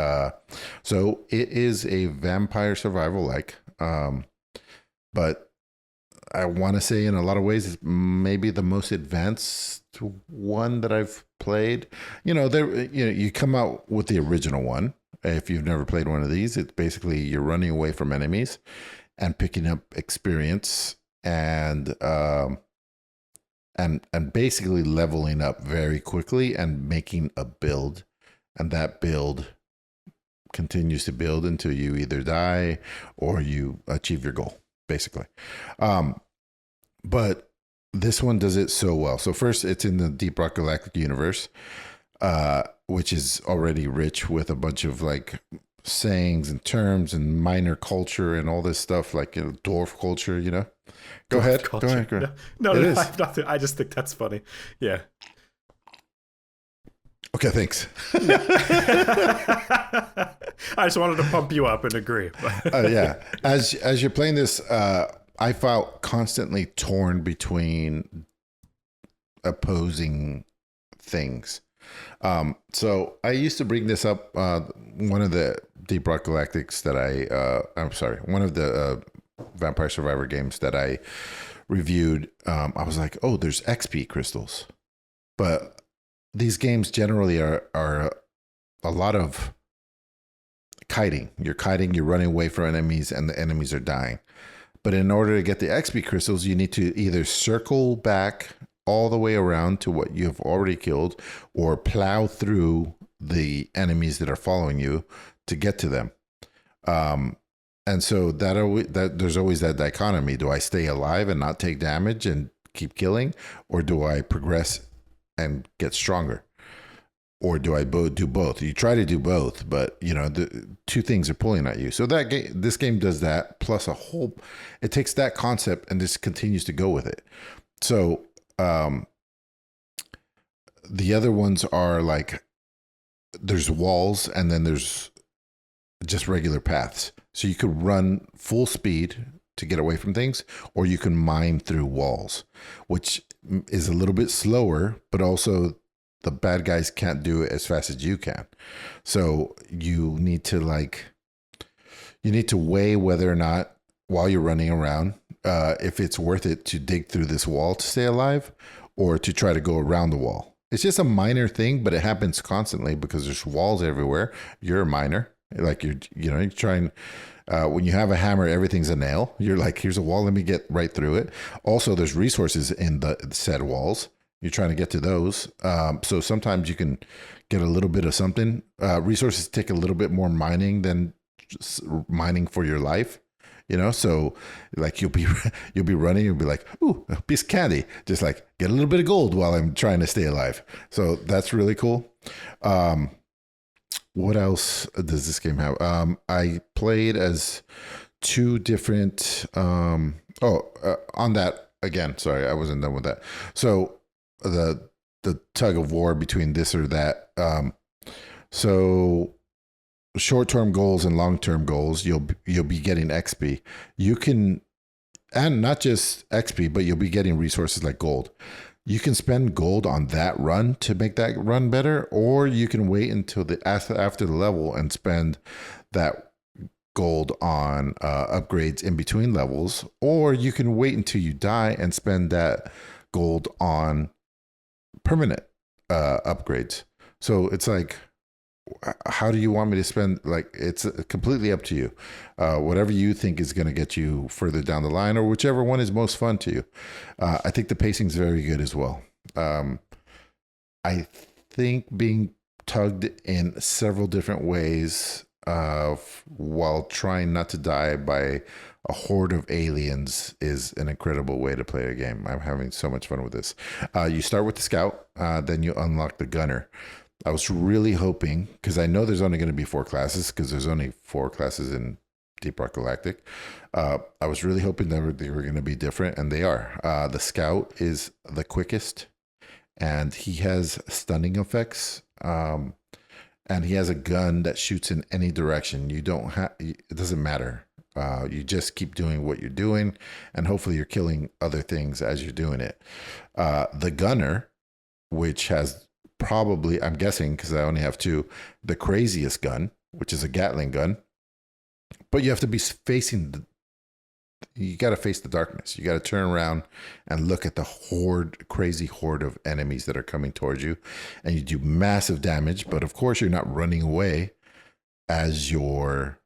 So it is a vampire survival like, but I want to say in a lot of ways is maybe the most advanced one that I've played. You come out with the original one. If you've never played one of these, it's basically you're running away from enemies and picking up experience and basically leveling up very quickly and making a build, and that build continues to build until you either die or you achieve your goal, basically. But this one does it so well. So first, it's in the Deep Rock Galactic universe, which is already rich with a bunch of like sayings and terms and minor culture and all this stuff, like dwarf culture, Go ahead. No, I have nothing. I just think that's funny. Yeah. Okay, thanks. I just wanted to pump you up and agree. Yeah. As you're playing this, I felt constantly torn between opposing things. So I used to bring this up. One of the Deep Rock Galactics that one of the Vampire Survivor games that I reviewed, I was like, oh, there's XP crystals. But these games generally are a lot of kiting. You're kiting, you're running away from enemies, and the enemies are dying. But in order to get the XP crystals, you need to either circle back all the way around to what you've already killed or plow through the enemies that are following you to get to them. And so that there's always that dichotomy. Do I stay alive and not take damage and keep killing? Or do I progress and get stronger? Or do I do both? You try to do both, but the two things are pulling at you. So this game does that, plus it takes that concept and just continues to go with it. So the other ones are like, there's walls and then there's just regular paths. So you could run full speed to get away from things, or you can mine through walls, which is a little bit slower, but also the bad guys can't do it as fast as you can. So you need to weigh whether or not, while you're running around, if it's worth it to dig through this wall to stay alive or to try to go around the wall. It's just a minor thing, but it happens constantly because there's walls everywhere. You're a miner. Like you're trying, when you have a hammer, everything's a nail. You're like, here's a wall, let me get right through it. Also, there's resources in the said walls. You're trying to get to those. So sometimes you can get a little bit of something. Resources take a little bit more mining than just mining for your life. So like you'll be running, you'll be like, ooh, a piece of candy. Just like get a little bit of gold while I'm trying to stay alive. So that's really cool. What else does this game have? I played as two different, on that again, sorry, I wasn't done with that. So the tug of war between this or that. So short-term goals and long-term goals, you'll be getting XP. You can, and not just XP, but you'll be getting resources like gold. You can spend gold on that run to make that run better, or you can wait until after the level and spend that gold on upgrades in between levels, or you can wait until you die and spend that gold on permanent upgrades. So it's like, how do you want me to spend? Like, it's completely up to you. Whatever you think is going to get you further down the line, or whichever one is most fun to you. I think the pacing is very good as well. I think being tugged in several different ways while trying not to die by a horde of aliens is an incredible way to play a game. I'm having so much fun with this. You start with the scout, then you unlock the gunner. I was really hoping, because I know there's only going to be 4 classes, because there's only 4 classes in Deep Rock Galactic. I was really hoping that they were going to be different, and they are. The scout is the quickest, and he has stunning effects, and he has a gun that shoots in any direction. It doesn't matter. You just keep doing what you're doing, and hopefully you're killing other things as you're doing it. The gunner, which has probably, I'm guessing because I only have 2, the craziest gun, which is a Gatling gun. But you have to be facing You got to face the darkness. You got to turn around and look at the crazy horde of enemies that are coming towards you, and you do massive damage. But of course, you're not running away as you're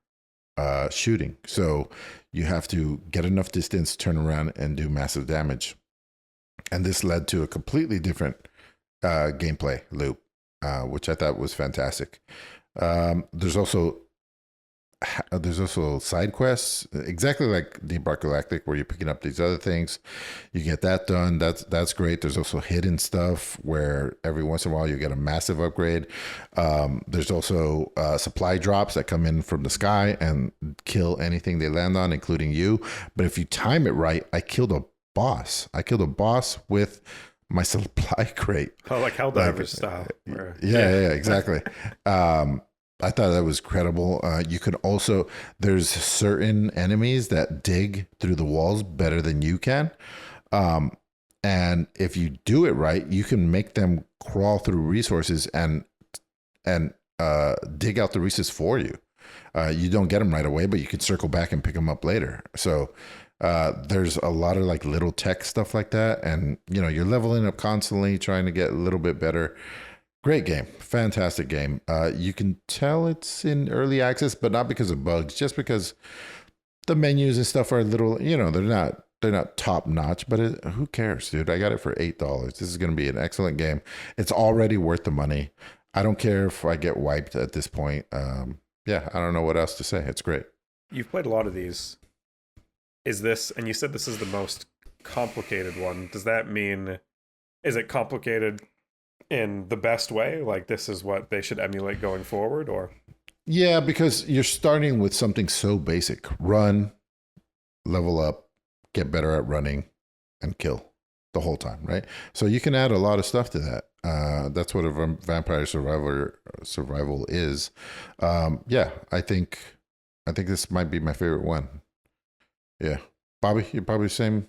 shooting. So you have to get enough distance, turn around, and do massive damage. And this led to a completely different gameplay loop, which I thought was fantastic. There's also side quests, exactly like Deep Rock Galactic, where you're picking up these other things. You get that done. That's great. There's also hidden stuff where every once in a while you get a massive upgrade. There's also supply drops that come in from the sky and kill anything they land on, including you. But if you time it right, I killed a boss. With my supply crate. Oh, like Helldivers style. Yeah, exactly. I thought that was credible. You could also, there's certain enemies that dig through the walls better than you can. And if you do it right, you can make them crawl through resources and dig out the resources for you. You don't get them right away, but you can circle back and pick them up later. So there's a lot of like little tech stuff like that. And, you know, you're leveling up constantly, trying to get a little bit better. Great game. Fantastic game. You can tell it's in early access, but not because of bugs, just because the menus and stuff are a little, you know, they're not top notch, but who cares, dude? I got it for $8. This is going to be an excellent game. It's already worth the money. I don't care if I get wiped at this point. Yeah, I don't know what else to say. It's great. You've played a lot of these. Is this, and you said this is the most complicated one. Does that mean, is it complicated in the best way? Like this is what they should emulate going forward, or? Yeah, because you're starting with something so basic. Run, level up, get better at running, and kill the whole time, right? So you can add a lot of stuff to that. That's what a vampire survival is. Yeah, I think this might be my favorite one. Yeah. Bobby, you're probably the same.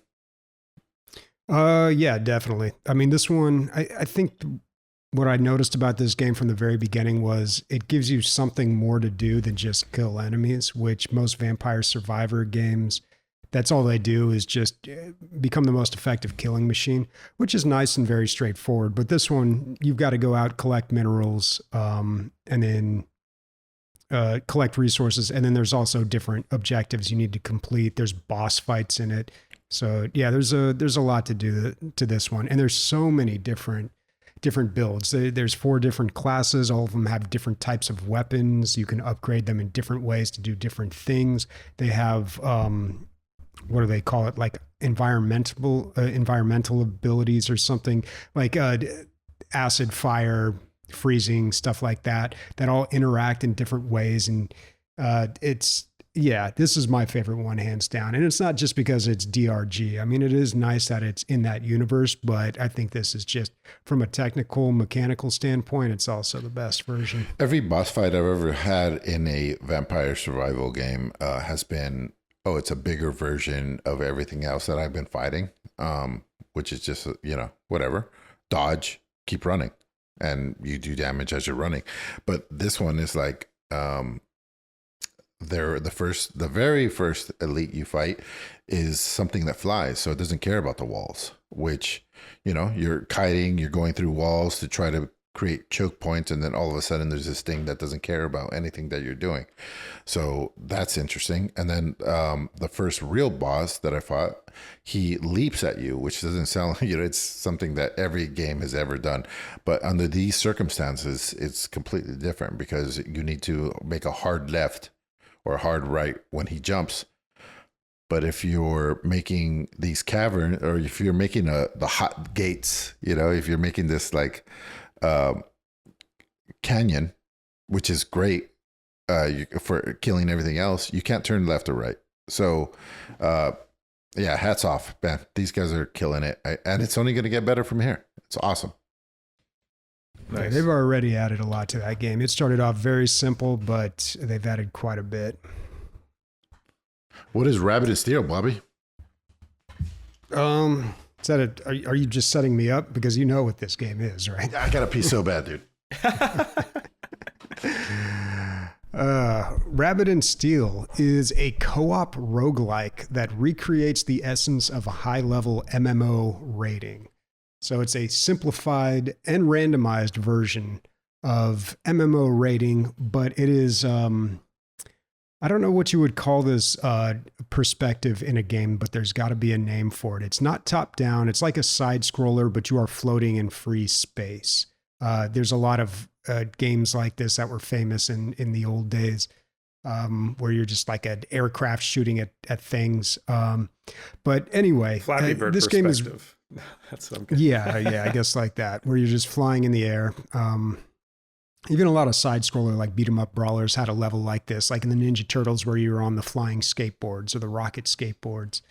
Yeah, definitely. I mean, this one, I think what I noticed about this game from the very beginning was it gives you something more to do than just kill enemies, which most Vampire Survivor games, that's all they do is just become the most effective killing machine, which is nice and very straightforward. But this one, you've got to go out, collect minerals, and then collect resources. And then there's also different objectives you need to complete. There's boss fights in it. So yeah, there's a lot to do to this one. And there's so many different builds. There's 4 different classes. All of them have different types of weapons. You can upgrade them in different ways to do different things. They have, what do they call it? Like environmental abilities or something, like acid, fire, freezing, stuff like that all interact in different ways. And this is my favorite one, hands down. And it's not just because it's DRG. I mean, it is nice that it's in that universe, but I think this is just from a technical, mechanical standpoint, it's also the best version. Every boss fight I've ever had in a vampire survival game has been, it's a bigger version of everything else that I've been fighting, which is just, whatever. Dodge, keep running, and you do damage as you're running. But this one is like, the very first elite you fight is something that flies, so it doesn't care about the walls, which, you're kiting, you're going through walls to try to create choke points, and then all of a sudden there's this thing that doesn't care about anything that you're doing. So that's interesting. And then the first real boss that I fought, he leaps at you, which doesn't sound like, it's something that every game has ever done. But under these circumstances, it's completely different because you need to make a hard left or hard right when he jumps. But if you're making these caverns, or if you're making the hot gates, if you're making this like canyon, which is great for killing everything else, you can't turn left or right. So yeah, hats off, man. These guys are killing it. And it's only going to get better from here. It's awesome. Nice. Yeah, they've already added a lot to that game. It started off very simple, but they've added quite a bit. What is Rabbit and Steel, Bobby? Is that are you just setting me up? Because you know what this game is, right? I got to pee so bad, dude. Rabbit and Steel is a co-op roguelike that recreates the essence of a high-level MMO rating. So it's a simplified and randomized version of MMO rating, but it is, I don't know what you would call this perspective in a game, but there's got to be a name for it. It's not top down. It's like a side scroller, but you are floating in free space. There's a lot of games like this that were famous in the old days, where you're just like an aircraft shooting at things. But anyway, Flappy Bird this game is, that's what I'm getting. yeah, I guess like that, where you're just flying in the air. Even a lot of side scroller like beat 'em up brawlers had a level like this, like in the Ninja Turtles, where you were on the flying skateboards or the rocket skateboards.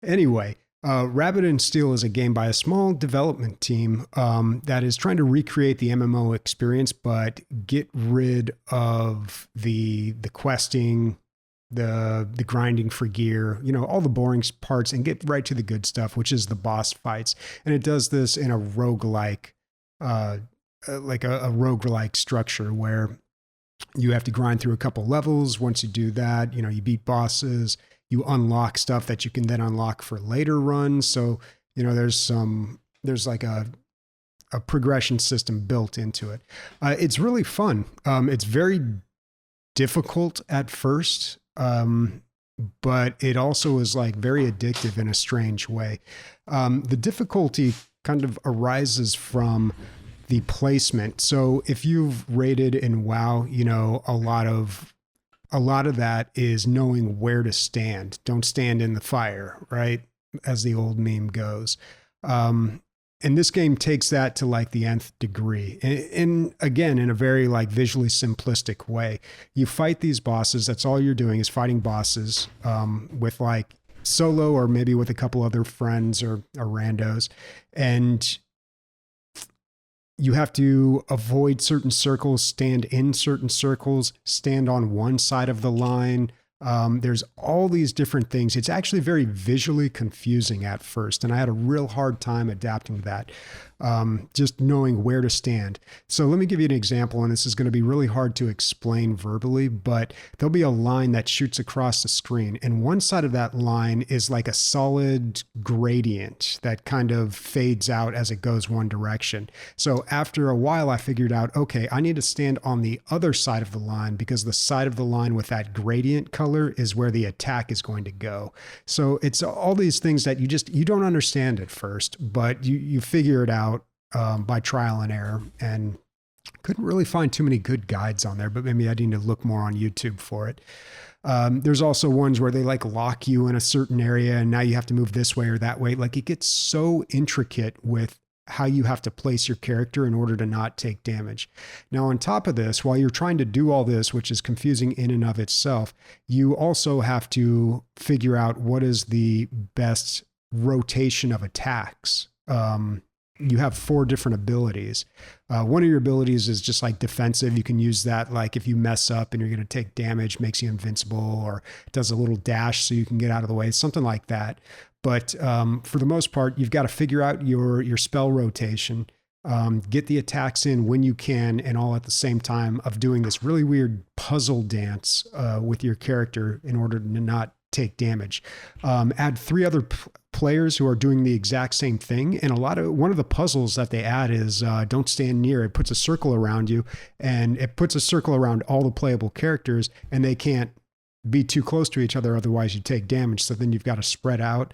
Anyway, Rabbit and Steel is a game by a small development team that is trying to recreate the MMO experience, but get rid of the questing, the grinding for gear, all the boring parts, and get right to the good stuff, which is the boss fights. And it does this in a roguelike, like a roguelike structure where you have to grind through a couple levels. Once you do that, you beat bosses. You unlock stuff that you can then unlock for later runs. So, there's like a progression system built into it. It's really fun. It's very difficult at first, but it also is like very addictive in a strange way. The difficulty kind of arises from the placement. So if you've rated in WoW, a lot of that is knowing where to stand. Don't stand in the fire, right? As the old meme goes. And this game takes that to like the nth degree. And again, in a very like visually simplistic way. You fight these bosses. That's all you're doing is fighting bosses with like solo or maybe with a couple other friends or randos. And you have to avoid certain circles, stand in certain circles, stand on one side of the line. There's all these different things. It's actually very visually confusing at first, and I had a real hard time adapting to that, just knowing where to stand. So let me give you an example, and this is going to be really hard to explain verbally, but there'll be a line that shoots across the screen, and one side of that line is like a solid gradient that kind of fades out as it goes one direction. So after a while, I figured out, okay, I need to stand on the other side of the line because the side of the line with that gradient color is where the attack is going to go. So it's all these things that you don't understand at first, but you figure it out by trial and error, and couldn't really find too many good guides on there, but maybe I need to look more on YouTube for it. There's also ones where they like lock you in a certain area and now you have to move this way or that way. Like it gets so intricate with how you have to place your character in order to not take damage. Now, on top of this, while you're trying to do all this, which is confusing in and of itself, you also have to figure out what is the best rotation of attacks. You have 4 different abilities. One of your abilities is just like defensive. You can use that like if you mess up and you're going to take damage, makes you invincible, or does a little dash so you can get out of the way, something like that. But for the most part, you've got to figure out your spell rotation, get the attacks in when you can, and all at the same time of doing this really weird puzzle dance with your character in order to not take damage. Add 3 other players who are doing the exact same thing. And one of the puzzles that they add is don't stand near. It puts a circle around you, and it puts a circle around all the playable characters, and they can't be too close to each other, otherwise you take damage. So then you've got to spread out.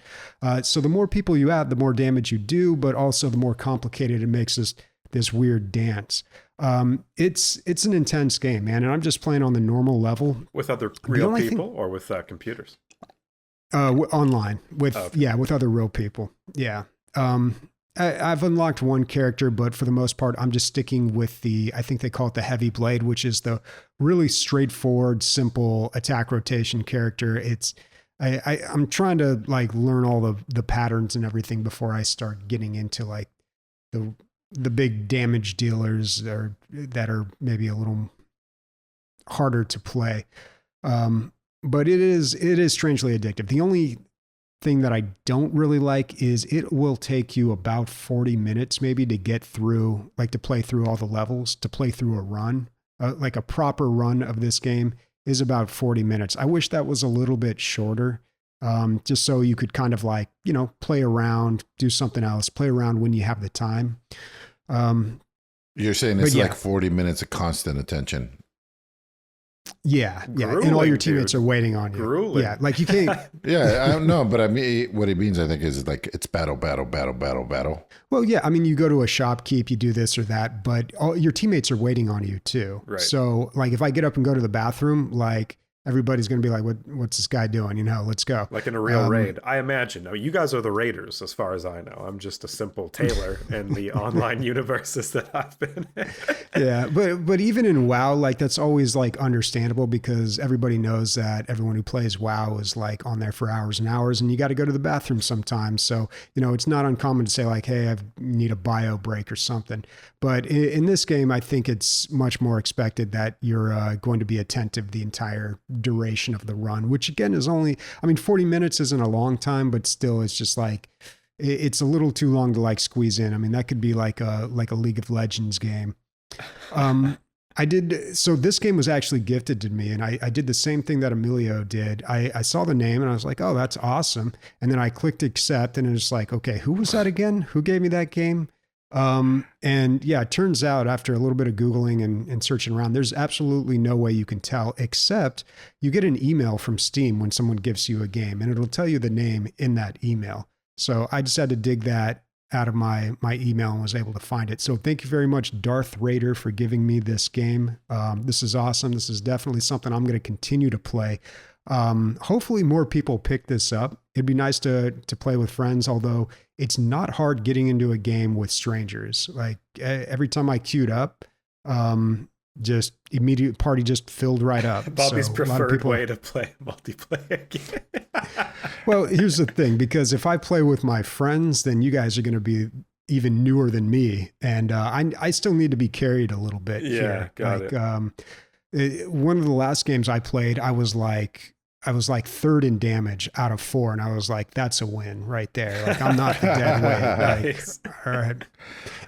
So the more people you add, the more damage you do, but also the more complicated it makes this weird dance. It's an intense game, man, and I'm just playing on the normal level with other real people or with computers. Online with with other real people. Yeah. I've unlocked one character, but for the most part, I'm just sticking with I think they call it the Heavy Blade, which is the really straightforward, simple attack rotation character. I'm trying to like learn all the patterns and everything before I start getting into like the big damage dealers that are maybe a little harder to play. But it is strangely addictive. The only thing that I don't really like is it will take you about 40 minutes maybe to get through, like to play through all the levels, to play through a run. like a proper run of this game is about 40 minutes. I wish that was a little bit shorter. Just so you could kind of like, play around, do something else, play around when you have the time. You're saying it's like 40 minutes of constant attention. Yeah. Grueling, and all your teammates are waiting on you. Grueling. Yeah. Like you can't. Yeah, I don't know, but I mean, what it means, I think, is like it's battle. Well, yeah. I mean, you go to a shopkeep, you do this or that, but all your teammates are waiting on you too. Right. So like if I get up and go to the bathroom, like everybody's going to be like, what's this guy doing? Let's go. Like in a real raid, I imagine. Now, you guys are the raiders, as far as I know. I'm just a simple tailor in the online universes that I've been in. Yeah, but even in WoW, like that's always like understandable because everybody knows that everyone who plays WoW is like on there for hours and hours, and you got to go to the bathroom sometimes. So it's not uncommon to say like, hey, I need a bio break or something. But in this game, I think it's much more expected that you're going to be attentive the entire duration of the run, which again is only, 40 minutes isn't a long time, but still it's just like, it's a little too long to like squeeze in. That could be like a League of Legends game. So this game was actually gifted to me and I did the same thing that Emilio did. I saw the name and I was like, oh, that's awesome. And then I clicked accept and it was like, okay, who was that again? Who gave me that game? And yeah, it turns out after a little bit of Googling and searching around, there's absolutely no way you can tell, except you get an email from Steam when someone gives you a game and it'll tell you the name in that email. So I just had to dig that out of my email and was able to find it. So thank you very much, Darth Raider, for giving me this game. This is awesome. This is definitely something I'm going to continue to play. Hopefully more people pick this up. It'd be nice to play with friends, although it's not hard getting into a game with strangers. Like every time I queued up, just immediate party just filled right up. Bobby's So preferred way to play multiplayer game. Well, here's the thing, because if I play with my friends, then you guys are going to be even newer than me. And I still need to be carried a little bit here. Got it. One of the last games I played, I was like third in damage out of 4. And I was like, that's a win right there. Like I'm not the dead weight. Nice. All right.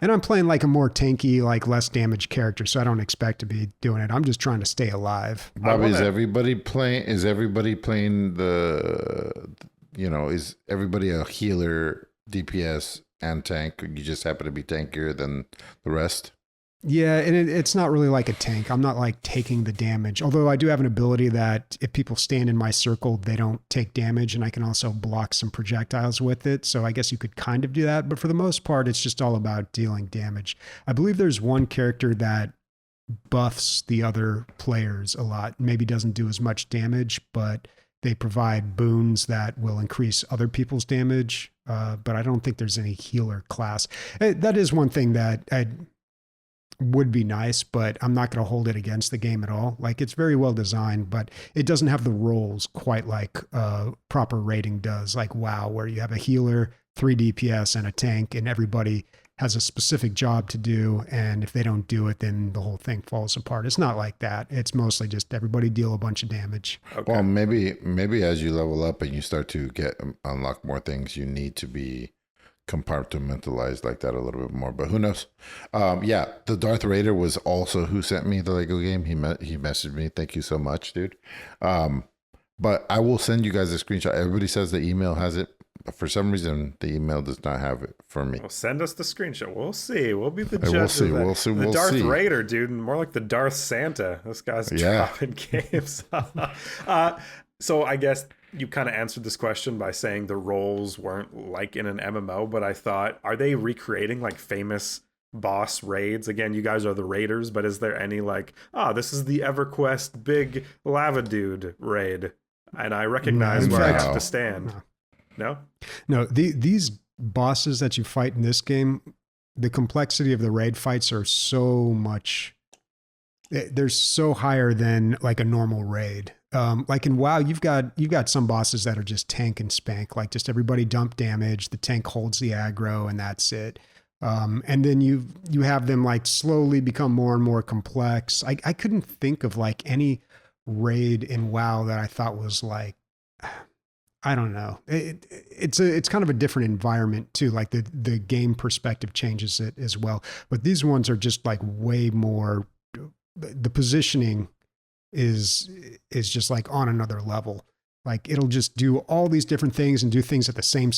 And I'm playing like a more tanky, like less damage character. So I don't expect to be doing it. I'm just trying to stay alive. Bobby, is everybody playing is everybody a healer, DPS and tank? You just happen to be tankier than the rest? Yeah, and it's not really like a tank. I'm not like taking the damage. Although I do have an ability that if people stand in my circle, they don't take damage, and I can also block some projectiles with it. So I guess you could kind of do that. But for the most part, it's just all about dealing damage. I believe there's one character that buffs the other players a lot. Maybe doesn't do as much damage, but they provide boons that will increase other people's damage. But I don't think there's any healer class. That is one thing that would be nice, but I'm not going to hold it against the game at all. Like it's very well designed, but it doesn't have the roles quite like proper rating does, like WoW, where you have a healer, 3 DPS, and a tank, and everybody has a specific job to do. And if they don't do it, then the whole thing falls apart. It's not like that. It's mostly just everybody deal a bunch of damage. Okay. Well, maybe as you level up and you start to unlock more things, you need to be compartmentalized like that a little bit more, but who knows? The Darth Raider was also who sent me the Lego game. He messaged me. Thank you so much, dude. But I will send you guys a screenshot. Everybody says the email has it, but for some reason the email does not have it for me. Well, send us the screenshot. We'll see. We'll be the judge of that. We'll see. The Darth Raider, dude, more like the Darth Santa. This guy's dropping games. So I guess you kind of answered this question by saying the roles weren't like in an MMO, but I thought, are they recreating like famous boss raids? Again, you guys are the raiders, but is there any like, this is the EverQuest big lava dude raid, and I recognize where I have to stand? No? These bosses that you fight in this game, the complexity of the raid fights are so much, they're so higher than like a normal raid. Like in WoW, you've got some bosses that are just tank and spank, like just everybody dump damage, the tank holds the aggro, and that's it. And then you have them like slowly become more and more complex. I couldn't think of like any raid in WoW that I thought was like, I don't know. It's kind of a different environment too. Like the game perspective changes it as well. But these ones are just like way more the positioning is just like on another level. Like it'll just do all these different things and do things at the same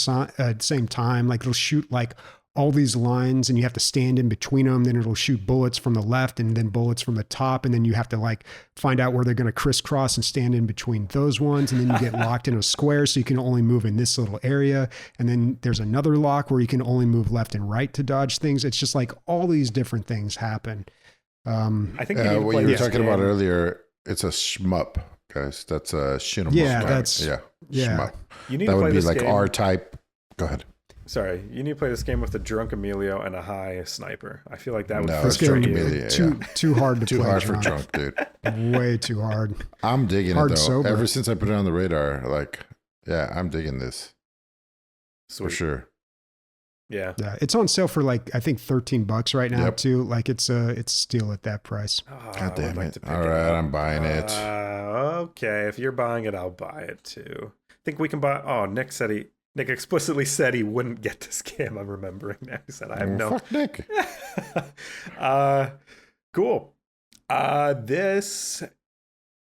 time. Like it'll shoot like all these lines and you have to stand in between them. Then it'll shoot bullets from the left and then bullets from the top. And then you have to like find out where they're going to crisscross and stand in between those ones. And then you get locked in a square. So you can only move in this little area. And then there's another lock where you can only move left and right to dodge things. It's just like all these different things happen. I think what you were talking about earlier, it's a shmup, guys. That's a shin 'em Yeah, up. that's Shmup. You need That to play would be this like game. R-type. Go ahead. Sorry, you need to play this game with a drunk Emilio and a high sniper. I feel like that would No, This Drunk game Emilio, too hard to Too play. hard for John. drunk, dude. Way too hard. I'm digging Hard it though. sober. Ever since I put it on the radar, like, yeah, I'm digging this Sweet. for sure. Yeah. Yeah, it's on sale for like I think $13 right now Yep. too. Like it's still at that price. Oh, God damn I would like it. to pick All it right, up. I'm buying it. Okay, if you're buying it, I'll buy it too. Think we can buy. Oh, Nick explicitly said he wouldn't get this game. I'm remembering now. He said, "I have no." Fuck Nick. Cool. This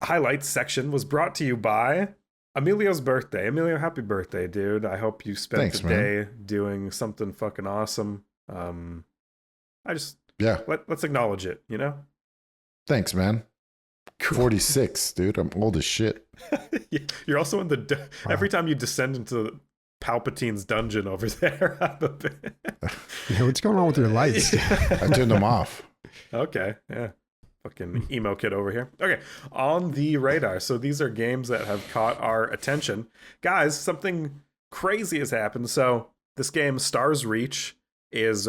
highlights section was brought to you by Emilio's birthday. Emilio, happy birthday, dude. I hope you spent Thanks, the day doing something fucking awesome. Yeah, Let's acknowledge it, you know? thanks, man. Cool. 46, dude. I'm old as shit. You're also in the every time you descend into Palpatine's dungeon over there. I'm a bit... Yeah, what's going on with your lights? I turned them off. Okay, yeah. Fucking emo kid over here. Okay, on the radar. So these are games that have caught our attention. Guys, something crazy has happened. So this game, Stars Reach, is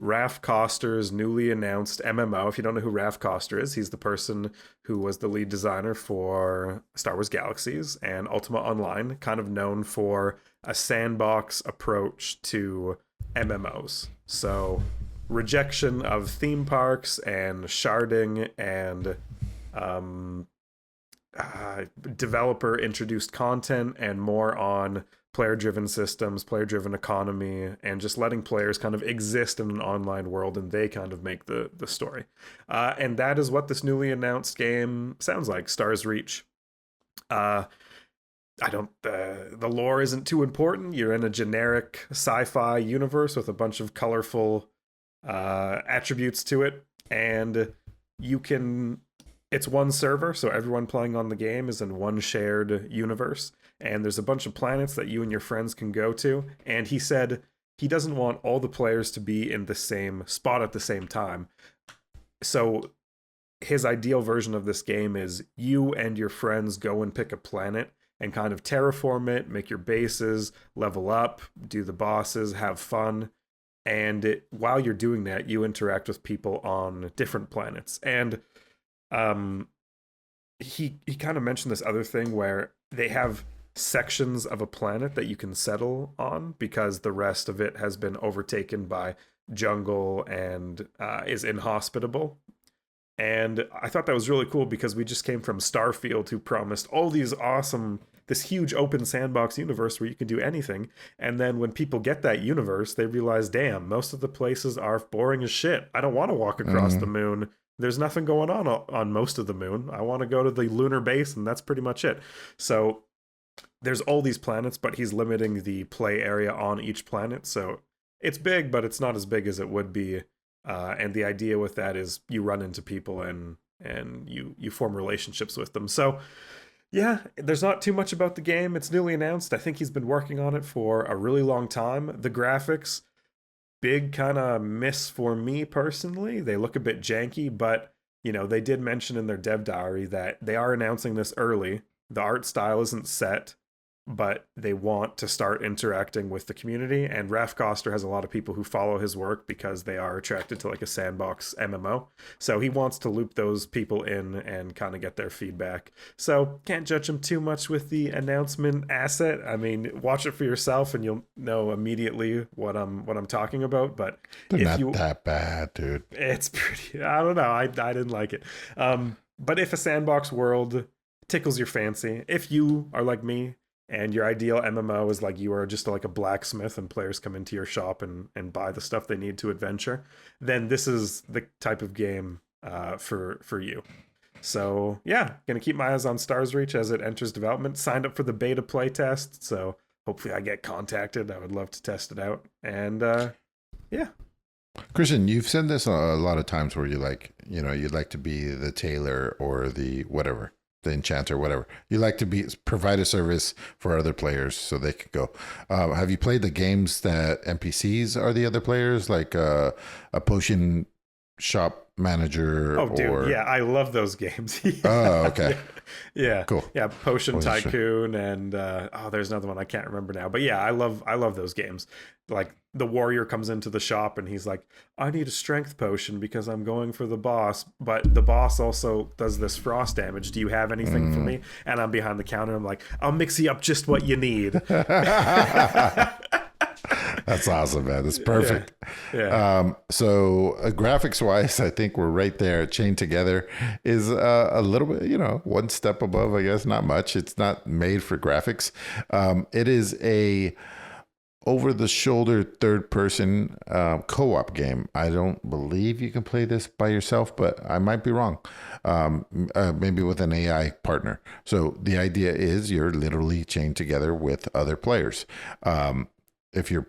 Raph Koster's newly announced MMO. If you don't know who Raph Koster is, he's the person who was the lead designer for Star Wars Galaxies and Ultima Online, kind of known for a sandbox approach to MMOs. So rejection of theme parks and sharding and developer introduced content and more on player driven systems, player driven economy, and just letting players kind of exist in an online world and they kind of make the story. And that is what this newly announced game sounds like, Stars Reach. The lore isn't too important. You're in a generic sci-fi universe with a bunch of colorful attributes to it, and it's one server, so everyone playing on the game is in one shared universe, and there's a bunch of planets that you and your friends can go to. And he said he doesn't want all the players to be in the same spot at the same time, so his ideal version of this game is you and your friends go and pick a planet and kind of terraform it, make your bases, level up, do the bosses, have fun. And while you're doing that, you interact with people on different planets. And he kind of mentioned this other thing where they have sections of a planet that you can settle on because the rest of it has been overtaken by jungle and is inhospitable. And I thought that was really cool because we just came from Starfield, who promised all these awesome, this huge open sandbox universe where you can do anything. And then when people get that universe, they realize, damn, most of the places are boring as shit. I don't want to walk across the moon. There's nothing going on most of the moon. I want to go to the lunar base, and that's pretty much it. So there's all these planets, but he's limiting the play area on each planet. So it's big, but it's not as big as it would be. And the idea with that is you run into people and you form relationships with them. So yeah, there's not too much about the game. It's newly announced. I think he's been working on it for a really long time. The graphics, big kind of miss for me personally. They look a bit janky, but you know, they did mention in their dev diary that they are announcing this early. The art style isn't set, but they want to start interacting with the community. And Raph Koster has a lot of people who follow his work because they are attracted to like a sandbox MMO. So he wants to loop those people in and kind of get their feedback. So can't judge him too much with the announcement asset. I mean, watch it for yourself and you'll know immediately what I'm talking about. But They're not that bad, dude. It's pretty, I don't know. I didn't like it. But if a sandbox world tickles your fancy, if you are like me, and your ideal MMO is like you are just like a blacksmith and players come into your shop and buy the stuff they need to adventure, then this is the type of game for you. So yeah, gonna keep my eyes on Stars Reach as it enters development. Signed up for the beta playtest, so hopefully I get contacted. I would love to test it out. And yeah. Christian, you've said this a lot of times where you'd like to be the tailor or the whatever, the enchanter, whatever. You like to provide a service for other players so they can go. Have you played the games that NPCs are the other players, like a potion shop manager? Oh, dude, yeah, I love those games. Oh, okay. Yeah, cool. Yeah, Potion Tycoon, and there's another one I can't remember now. But yeah, I love those games. Like the warrior comes into the shop and he's like, I need a strength potion because I'm going for the boss, but the boss also does this frost damage. Do you have anything for me? And I'm behind the counter. I'm like, I'll mix you up just what you need. That's awesome, man. That's perfect. Yeah. So graphics wise, I think we're right there. Chained Together is a little bit, one step above, I guess. Not much. It's not made for graphics. It is a over the shoulder third person co-op game. I don't believe you can play this by yourself, but I might be wrong. Maybe with an AI partner. So the idea is you're literally chained together with other players. If you're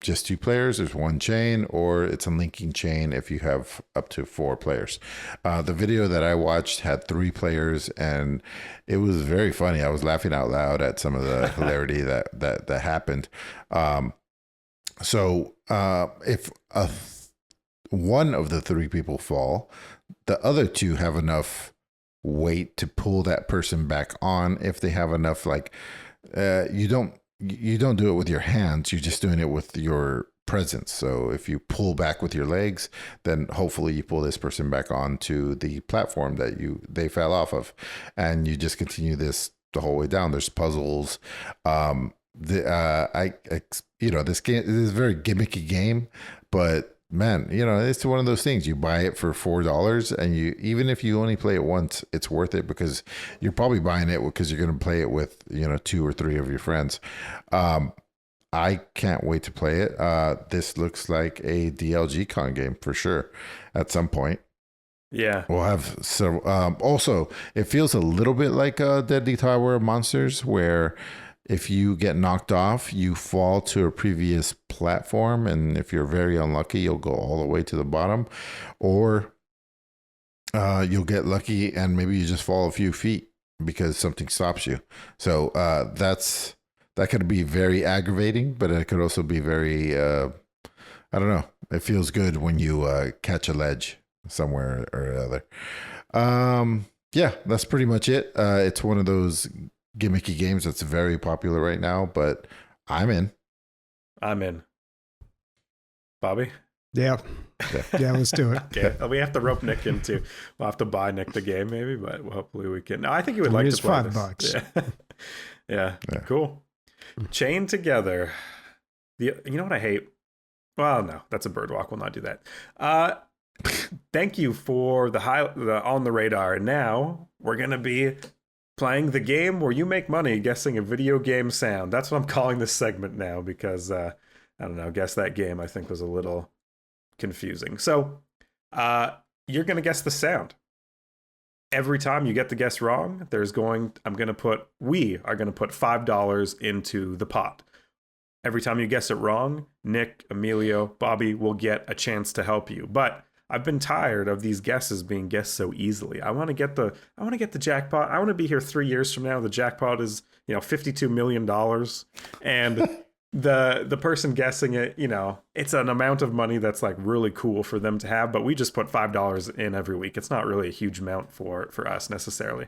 just two players, there's one chain, or it's a linking chain if you have up to 4 players. The video that I watched had 3 players, and it was very funny. I was laughing out loud at some of the hilarity that happened. So if one of the 3 people fall, the other 2 have enough weight to pull that person back on. If they have enough, you don't do it with your hands. You're just doing it with your presence. So if you pull back with your legs, then hopefully you pull this person back onto the platform that they fell off of, and you just continue this the whole way down. There's puzzles. This game is a very gimmicky game, but man, it's one of those things. You buy it for $4, and even if you only play it once, it's worth it because you're probably buying it because you're going to play it with 2 or 3 of your friends. I can't wait to play it. This looks like a DLG con game for sure at some point. Yeah, we'll have several. Also, it feels a little bit like Deadly Tower of Monsters, where if you get knocked off, you fall to a previous platform, and if you're very unlucky, you'll go all the way to the bottom, or you'll get lucky and maybe you just fall a few feet because something stops you. So that could be very aggravating, but it could also be very, I don't know. It feels good when you catch a ledge somewhere or other. Yeah, that's pretty much it. It's one of those gimmicky games that's very popular right now, but I'm in. Bobby? Yeah, let's do it. Okay, we have to rope Nick in too. We'll have to buy Nick the game maybe, but hopefully we can. No, I think he would like to play $5. Yeah. Cool. Chained Together. You know what I hate? Well, no, that's a bird walk. We'll not do that. Thank you for the on the radar. And now we're gonna be playing the game where you make money guessing a video game sound. That's what I'm calling this segment now because I don't know. Guess that game I think was a little confusing. So you're gonna guess the sound. Every time you get the guess wrong, we are going to put $5 into the pot. Every time you guess it wrong, Nick, Emilio, Bobby will get a chance to help you. But I've been tired of these guesses being guessed so easily. I want to get the jackpot. I want to be here 3 years from now. The jackpot is, $52 million. And the person guessing it, it's an amount of money that's like really cool for them to have, but we just put $5 in every week. It's not really a huge amount for us necessarily.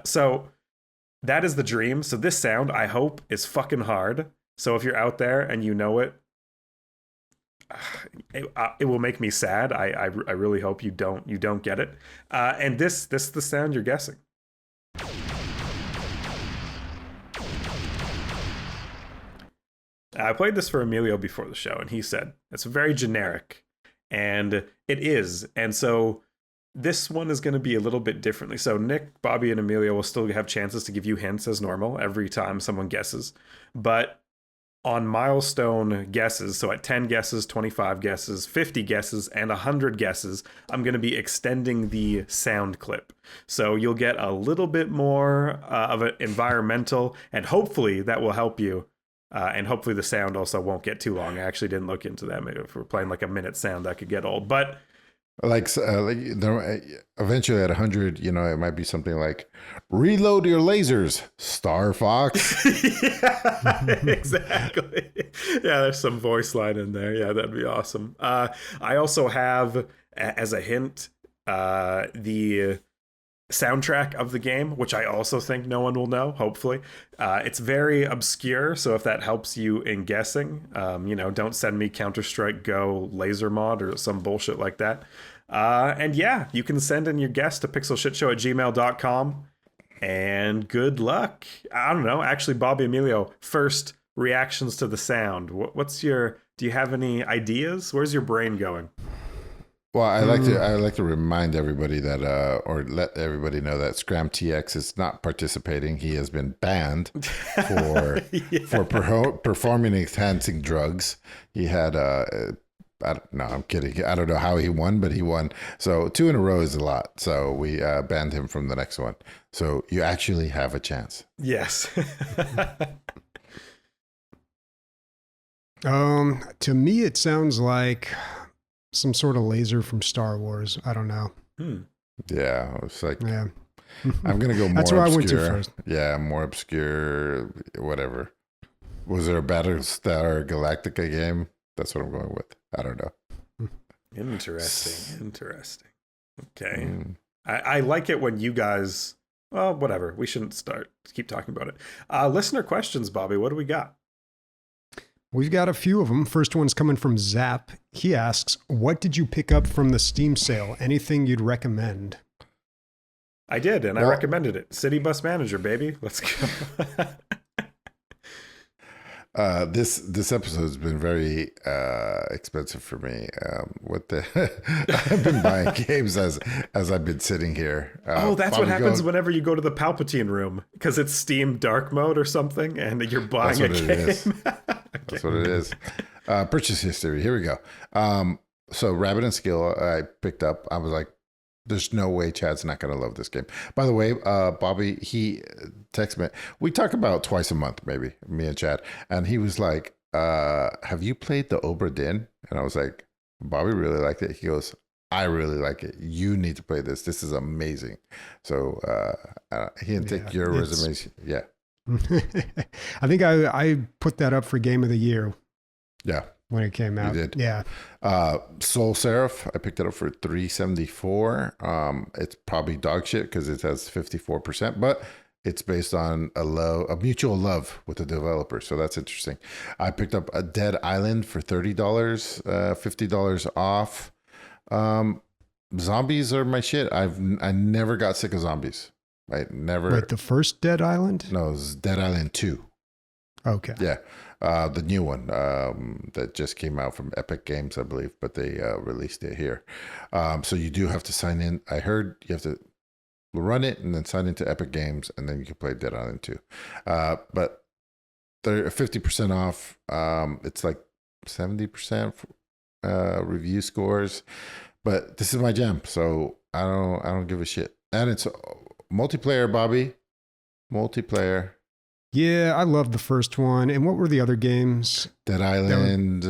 So that is the dream. So this sound, I hope, is fucking hard. So if you're out there and you know it, it will make me sad. I really hope you don't get it. And this is the sound you're guessing. I played this for Emilio before the show, and he said it's very generic, and it is. And so this one is going to be a little bit differently. So Nick, Bobby, and Emilio will still have chances to give you hints as normal every time someone guesses. But on milestone guesses, so at 10 guesses, 25 guesses, 50 guesses, and 100 guesses, I'm going to be extending the sound clip. So you'll get a little bit more of an environmental, and hopefully that will help you. And hopefully the sound also won't get too long. I actually didn't look into that. Maybe if we're playing like a minute sound, that could get old. But eventually at 100, it might be something like reload your lasers, Star Fox. Yeah, exactly. Yeah, there's some voice line in there. Yeah, that'd be awesome. I also have, as a hint, the soundtrack of the game, which I also think no one will know, hopefully. It's very obscure, so if that helps you in guessing, don't send me Counter-Strike Go laser mod or some bullshit like that. And yeah, you can send in your guess to pixelshitshow@gmail.com. And good luck. I don't know. Actually, Bobby, Emilio, first reactions to the sound. Do you have any ideas? Where's your brain going? Well, I like to remind everybody that, or let everybody know that Scram TX is not participating. He has been banned for performing enhancing drugs. He had no, I'm kidding. I don't know how he won, but he won. So 2 in a row is a lot. So we banned him from the next one. So you actually have a chance. Yes. To me, it sounds like some sort of laser from Star Wars. I don't know. Yeah, it's like, yeah. I'm going to go more That's where obscure. I went to first. Yeah, more obscure, whatever. Was there a Battlestar Galactica game? That's what I'm going with. I don't know. Interesting. Okay. I like it when you guys, well, whatever. We shouldn't keep talking about it. Listener questions, Bobby. What do we got? We've got a few of them. First one's coming from Zap. He asks, what did you pick up from the Steam sale? Anything you'd recommend? I did, and I recommended it. City Bus Manager, baby. Let's go. This episode has been very expensive for me. I've been buying games as I've been sitting here. That's what happens whenever you go to the Palpatine room, because it's Steam Dark Mode or something, and you're buying a game. That's what it is. Purchase history. Here we go. So Rabbit and Skill, I picked up. I was like, there's no way Chad's not going to love this game. By the way, Bobby, he texted me. We talk about twice a month, maybe, me and Chad. And he was like, have you played the Obra Dinn? And I was like, Bobby really liked it. He goes, I really like it. You need to play this. This is amazing. So he can take your resumes. Yeah. I think I put that up for Game of the Year. Yeah. When it came out. You did. Yeah. Soul Seraph, I picked it up for $374. It's probably dog shit because it has 54%, but it's based on a mutual love with the developer. So that's interesting. I picked up a Dead Island for $30, $50 off. Zombies are my shit. I never got sick of zombies. I never. Wait, the first Dead Island? No, it was Dead Island 2. Okay. Yeah. The new one that just came out from Epic Games, I believe, but they released it here. So you do have to sign in. I heard you have to run it and then sign into Epic Games, and then you can play Dead Island 2. But they're 50% off. It's like 70% review scores. But this is my jam, so I don't give a shit. And it's multiplayer, Bobby. Multiplayer. Yeah, I love the first one. And what were the other games? Dead Island.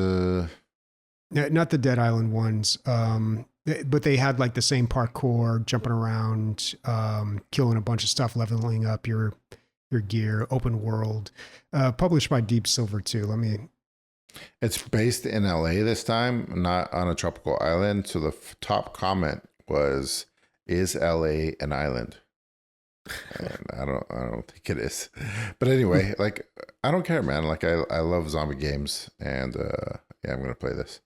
Not the Dead Island ones, but they had like the same parkour, jumping around, killing a bunch of stuff, leveling up your gear, open world. Published by Deep Silver too. It's based in LA this time, not on a tropical island. So the top comment was, "Is LA an island?" And I don't think it is, but anyway, like, I don't care, man. Like, I love zombie games, and yeah, I'm gonna play this.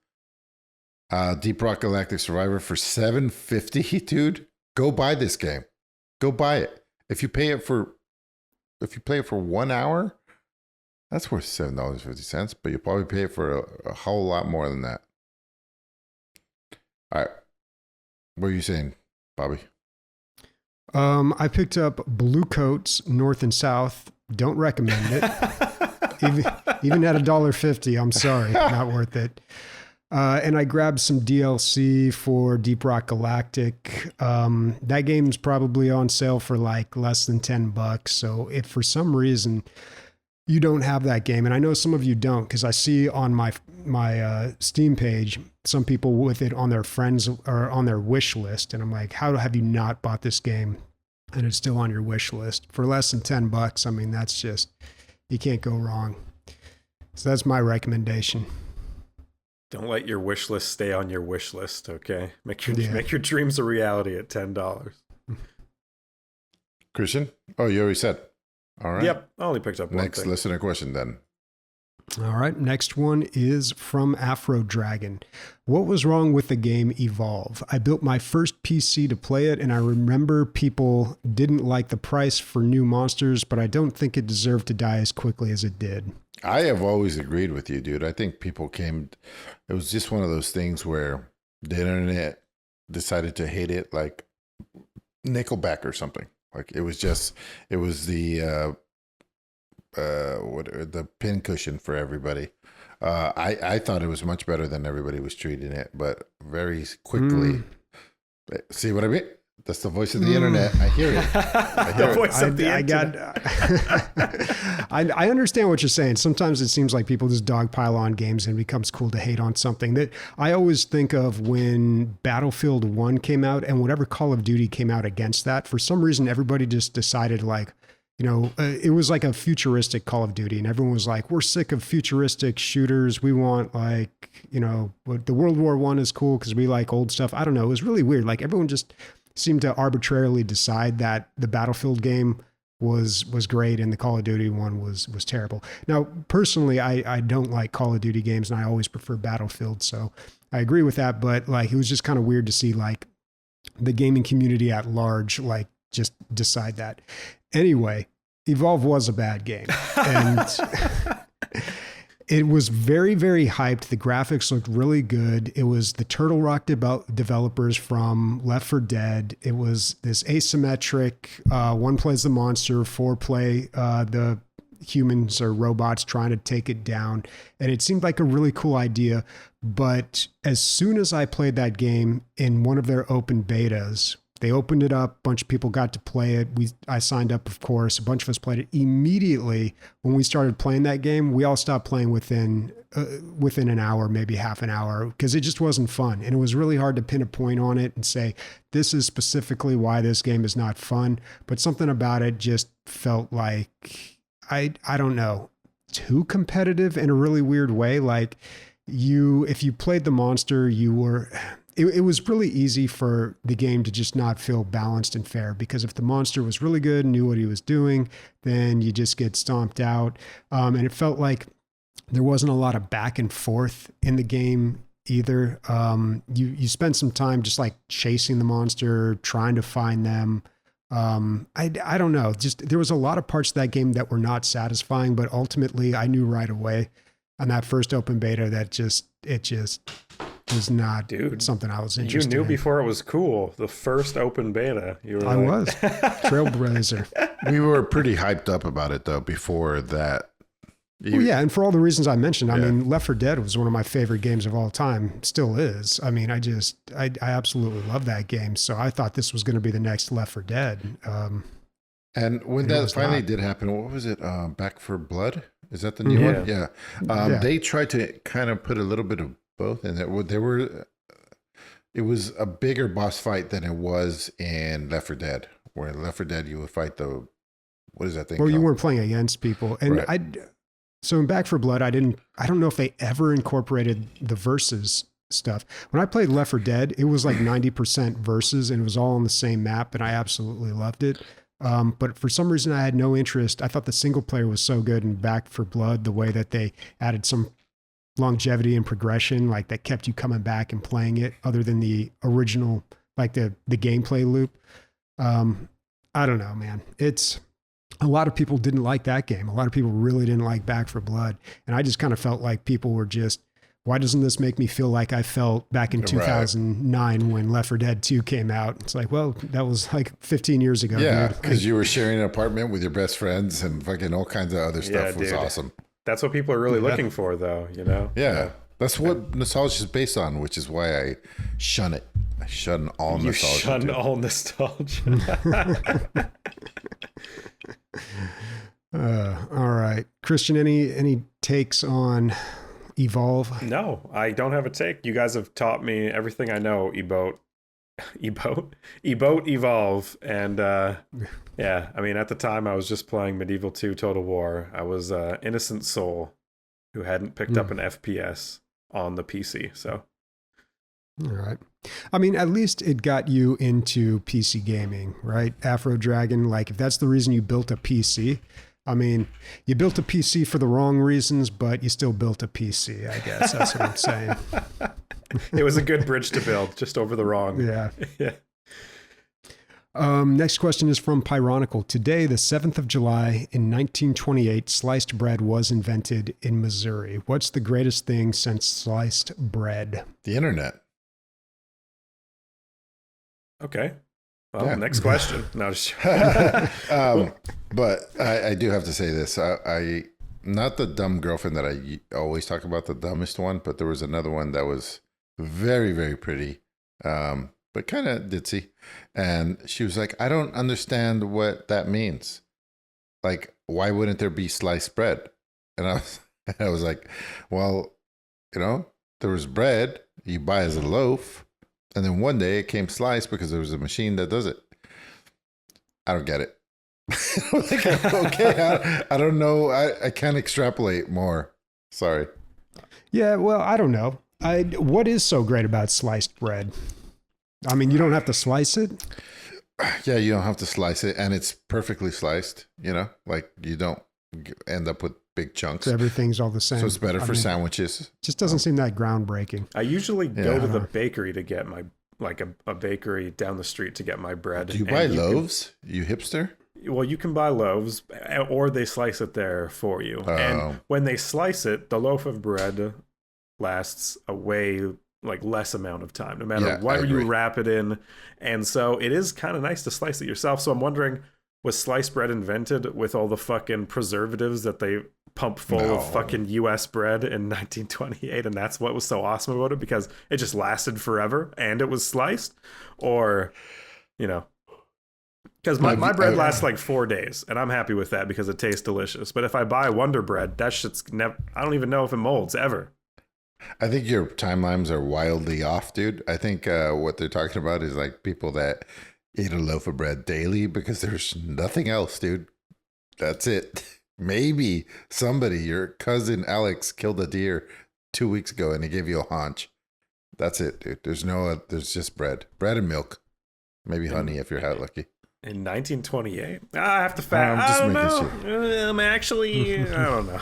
Deep Rock Galactic Survivor for $750, dude. Go buy this game. Go buy it. If you play it for 1 hour, that's worth $7.50. But you'll probably pay it for a whole lot more than that. All right, what are you saying, Bobby? I picked up Bluecoats North and South. Don't recommend it. Even at $1.50, I'm sorry, not worth it. And I grabbed some DLC for Deep Rock Galactic. That game's probably on sale for like less than $10. So if for some reason you don't have that game, and I know some of you don't, because I see on my Steam page some people with it on their friends or on their wish list, and I'm like, how have you not bought this game and it's still on your wish list for less than $10? I mean, that's just, you can't go wrong. So that's my recommendation. Don't let your wish list stay on your wish list, okay? Make your dreams a reality at $10. Christian? Oh, you already said. All right. Yep, I only picked up one Next thing. listener question then. All right, next one is from Afro Dragon. What was wrong with the game Evolve? I built my first PC to play it, and I remember people didn't like the price for new monsters, but I don't think it deserved to die as quickly as it did. I have always agreed with you, dude. I think people it was just one of those things where the internet decided to hate it like Nickelback or something. Like it was the the pincushion for everybody. I thought it was much better than everybody was treating it, but very quickly. See what I mean? That's the voice of the internet. I hear it. The voice of the internet. I understand what you're saying. Sometimes it seems like people just dogpile on games and it becomes cool to hate on something. That I always think of when Battlefield 1 came out and whatever Call of Duty came out against that. For some reason, everybody just decided like, it was like a futuristic Call of Duty, and everyone was like, we're sick of futuristic shooters. We want the World War I is cool because we like old stuff. I don't know. It was really weird. Like everyone just seemed to arbitrarily decide that the Battlefield game was great and the Call of Duty one was terrible. Now, personally, I don't like Call of Duty games, and I always prefer Battlefield. So I agree with that. But like, it was just kind of weird to see like the gaming community at large, like just decide that. Anyway, Evolve was a bad game, and it was very, very hyped. The graphics looked really good. It was the Turtle Rock developers from Left 4 Dead. It was this asymmetric, one plays the monster, 4 play the humans or robots trying to take it down. And it seemed like a really cool idea. But as soon as I played that game in one of their open betas, they opened it up. A bunch of people got to play it. I signed up, of course. A bunch of us played it immediately. When we started playing that game, we all stopped playing within an hour, maybe half an hour, because it just wasn't fun. And it was really hard to pin a point on it and say, this is specifically why this game is not fun. But something about it just felt like, I don't know, too competitive in a really weird way. Like if you played the monster, it was really easy for the game to just not feel balanced and fair, because if the monster was really good and knew what he was doing, then you just get stomped out. And it felt like there wasn't a lot of back and forth in the game either. You spend some time just like chasing the monster, trying to find them. I don't know. Just there was a lot of parts of that game that were not satisfying, but ultimately I knew right away on that first open beta that it was not something I was interested in. You knew before it was cool. The first open beta. I was. Trailblazer. We were pretty hyped up about it, though, before that. Well, yeah, and for all the reasons I mentioned. I mean, Left 4 Dead was one of my favorite games of all time. Still is. I mean, I absolutely love that game. So I thought this was going to be the next Left 4 Dead. And when that finally did happen, what was it? Back 4 Blood? Is that the new one? Yeah. They tried to kind of put a little bit of both, and it was a bigger boss fight than it was in Left 4 Dead, where in Left 4 Dead you would fight what is that thing? Well, called? You weren't playing against people, and right. So in Back 4 Blood, I don't know if they ever incorporated the versus stuff. When I played Left 4 Dead, it was like 90% versus, and it was all on the same map, and I absolutely loved it. But for some reason, I had no interest. I thought the single player was so good in Back 4 Blood, the way that they added some longevity and progression, like that kept you coming back and playing it, other than the original, like the gameplay loop. I don't know, man. It's a lot of people didn't like that game. A lot of people really didn't like Back 4 Blood. And I just kind of felt like people were just, why doesn't this make me feel like I felt back in 2009 when Left 4 Dead 2 came out? It's like, well, that was like 15 years ago. Yeah, because you were sharing an apartment with your best friends and fucking all kinds of other stuff was awesome. That's what people are really looking for, though, you know? Yeah. That's what nostalgia is based on, which is why I shun it. I shun all You nostalgia. shun dude. all nostalgia. All right, Christian, any takes on Evolve? No, I don't have a take. You guys have taught me everything I know, Evolve. And yeah, I mean, at the time I was just playing Medieval 2 Total War. I was an innocent soul who hadn't picked up an FPS on the PC. So, all right. I mean, at least it got you into PC gaming, right? Afro Dragon, like if that's the reason you built a PC, I mean, you built a PC for the wrong reasons, but you still built a PC, I guess. That's what I'm saying. it was a good bridge to build, just over the wrong. Yeah. Yeah. Next question is from Pyronical. Today, the 7th of July in 1928, sliced bread was invented in Missouri. What's the greatest thing since sliced bread? The internet. Okay. Well, Yeah. next question. No, just But I do have to say this. I not the dumb girlfriend that I always talk about, the dumbest one, but there was another one that was very, very pretty, but kind of ditzy. And she was like, I don't understand what that means. Like, why wouldn't there be sliced bread? And I was like, well, there was bread you buy as a loaf. And then one day it came sliced because there was a machine that does it. I don't get it. Like, okay, I don't know. I can't extrapolate more. Sorry. Yeah, well, I don't know. What is so great about sliced bread? I mean, you don't have to slice it. Yeah, you don't have to slice it, and it's perfectly sliced. Like you don't end up with big chunks. So everything's all the same. So it's better for sandwiches. Just doesn't seem that groundbreaking. I usually go to the bakery to get my, like a bakery down the street to get my bread. Do you buy loaves, you hipster? Well, you can buy loaves, or they slice it there for you. Oh. And when they slice it, the loaf of bread lasts a way less amount of time, no matter what you wrap it in. And so it is kind of nice to slice it yourself. So I'm wondering, was sliced bread invented with all the fucking preservatives that they pump full of fucking US bread in 1928, and that's what was so awesome about it, because it just lasted forever and it was sliced? Or, because my bread lasts like 4 days, and I'm happy with that because it tastes delicious. But if I buy Wonder Bread, that shit's never, I don't even know if it molds ever. I think your timelines are wildly off, dude. I think what they're talking about is like people that eat a loaf of bread daily because there's nothing else, dude. That's it. Maybe somebody, your cousin Alex, killed a deer 2 weeks ago and he gave you a haunch. That's it, dude. There's just bread and milk. Maybe honey if you're lucky. In 1928? I have to fact. I'm just I don't making know. Actually, I don't know.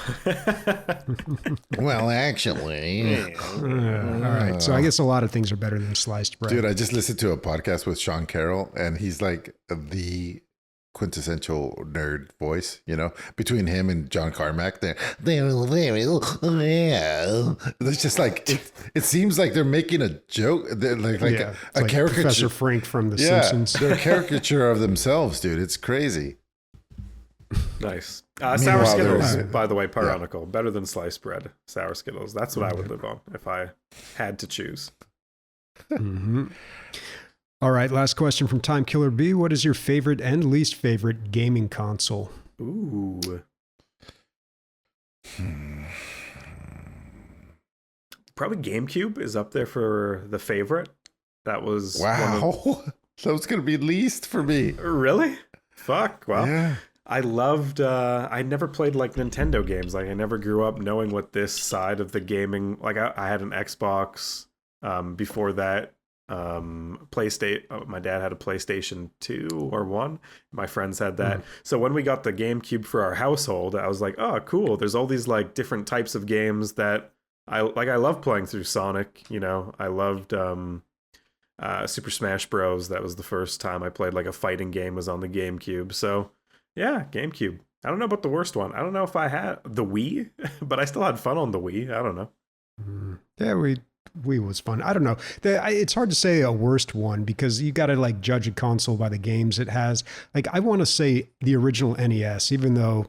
Well, actually. All right. So I guess a lot of things are better than sliced bread. Dude, I just listened to a podcast with Sean Carroll, and he's like the quintessential nerd voice, between him and John Carmack. They're it's just like, it seems like they're making a joke. They're like a caricature. Professor Frank from The Simpsons. They're a caricature of themselves, dude. It's crazy. Nice. Sour Skittles, there's- by the way, Pyronical. Better than sliced bread. Sour Skittles. That's what I would live on if I had to choose. Mm-hmm. All right, last question from Time Killer B. What is your favorite and least favorite gaming console? Ooh. Probably GameCube is up there for the favorite. That was Wow. That was going to be least for me. Really? Fuck. Well, Yeah. I loved, I never played like Nintendo games. Like I never grew up knowing what this side of the gaming, like I had an Xbox, before that, PlayStation. My dad had a PlayStation 2 or 1. My friends had that. So when we got the GameCube for our household, I was like, oh, cool. There's all these like different types of games that I love playing through Sonic. I loved, Super Smash Bros. That was the first time I played like a fighting game, was on the GameCube. So yeah, GameCube. I don't know about the worst one. I don't know if I had the Wii, but I still had fun on the Wii. I don't know. Yeah, Wii was fun. I don't know. It's hard to say a worst one because you got to like judge a console by the games it has. Like I want to say the original NES, even though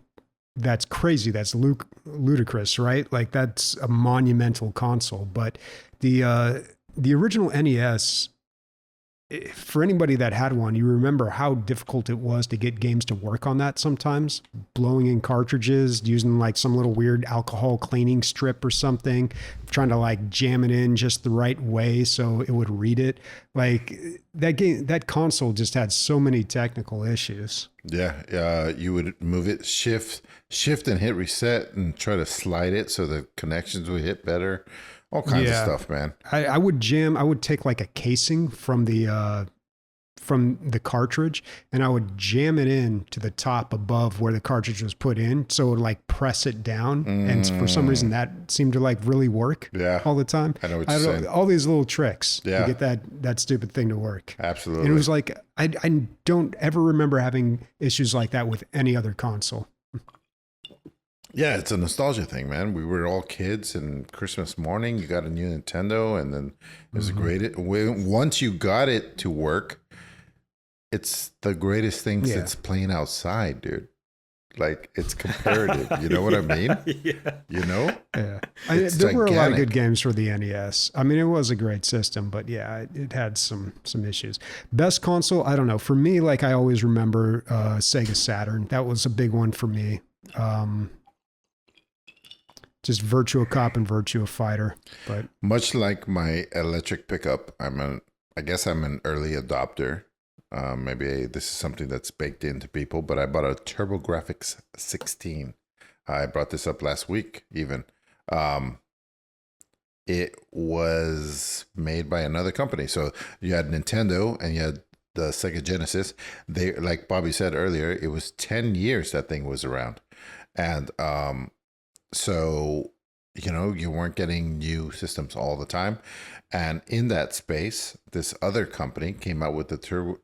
that's crazy. That's ludicrous, right? Like that's a monumental console. But the original NES, for anybody that had one, you remember how difficult it was to get games to work on that sometimes, blowing in cartridges, using like some little weird alcohol cleaning strip or something, trying to like jam it in just the right way so it would read it. Like that console just had so many technical issues. Yeah, you would move it, shift and hit reset and try to slide it so the connections would hit better. All kinds of stuff, man. I would take like a casing from the cartridge, and I would jam it in to the top above where the cartridge was put in. So it would like press it down. And for some reason that seemed to like really work all the time. I know what you're saying. All these little tricks to Yeah. get that stupid thing to work. Absolutely. And it was like, I don't ever remember having issues like that with any other console. Yeah, it's a nostalgia thing, man. We were all kids, and Christmas morning, you got a new Nintendo, and then it was once you got it to work, it's the greatest thing since playing outside, dude. Like, it's comparative. You know what I mean? Yeah. You know? Yeah. There were a lot of good games for the NES. I mean, it was a great system, but yeah, it had some issues. Best console, I don't know. For me, like I always remember Sega Saturn. That was a big one for me. Just Virtua Cop and Virtua Fighter. But much like my electric pickup, I guess I'm an early adopter. Maybe this is something that's baked into people, but I bought a TurboGrafx 16. I brought this up last week, even. It was made by another company. So you had Nintendo and you had the Sega Genesis. They, like Bobby said earlier, it was 10 years that thing was around. And so, you know, you weren't getting new systems all the time. And in that space, this other company came out with the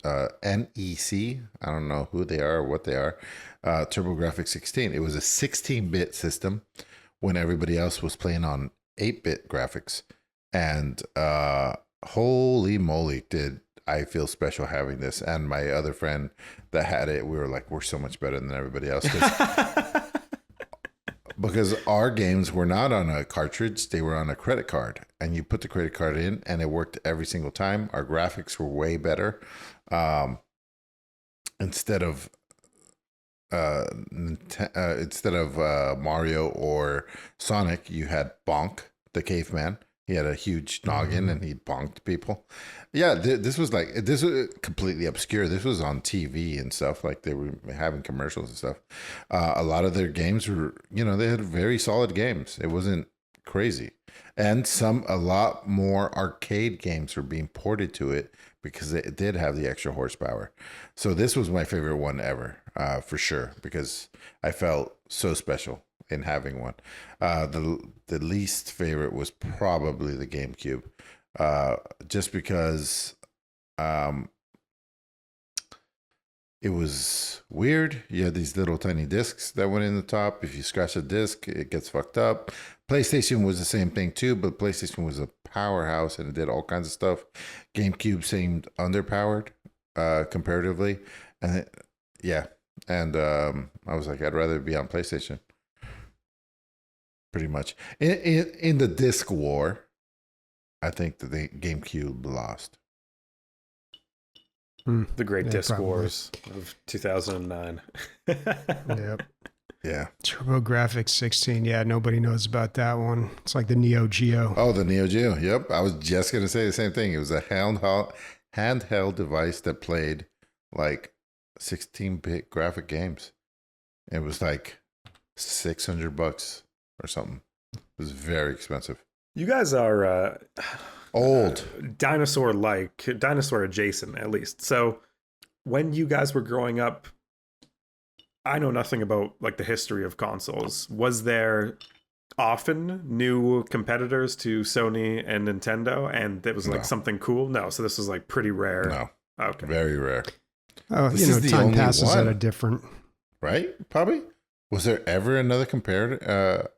NEC. I don't know who they are or what they are. TurboGrafx 16. It was a 16-bit system when everybody else was playing on 8-bit graphics. And holy moly, did I feel special having this. And my other friend that had it, we were like, we're so much better than everybody else. Because our games were not on a cartridge, they were on a credit card. And you put the credit card in and it worked every single time. Our graphics were way better. Instead of Mario or Sonic, you had Bonk, the caveman. He had a huge noggin and he bonked people. Yeah, this was completely obscure. This was on TV and stuff. Like they were having commercials and stuff. A lot of their games were, you know, they had very solid games. It wasn't crazy. And a lot more arcade games were being ported to it because it did have the extra horsepower. So this was my favorite one ever, for sure, because I felt so special in having one. The least favorite was probably the GameCube, just because it was weird. You had these little tiny discs that went in the top. If you scratch a disc, it gets fucked up. PlayStation was the same thing too, but PlayStation was a powerhouse and it did all kinds of stuff. GameCube seemed underpowered comparatively, and I was like, I'd rather be on PlayStation. Pretty much. In the disc war, I think that the GameCube lost. The great disc probably. wars of 2009. Yep. Yeah. TurboGrafx 16. Yeah, nobody knows about that one. It's like the Neo Geo. Oh, the Neo Geo. Yep. I was just going to say the same thing. It was a handheld device that played like 16-bit graphic games. It was like $600 or something. It was very expensive. You guys are Old. Dinosaur adjacent, at least. So when you guys were growing up, I know nothing about like the history of consoles. Was there often new competitors to Sony and Nintendo, and it was like something cool? No, so this was like pretty rare. No. Okay. Very rare. Oh, This you know, is the time only passes one. at a different. Right? Probably. Was there ever another competitor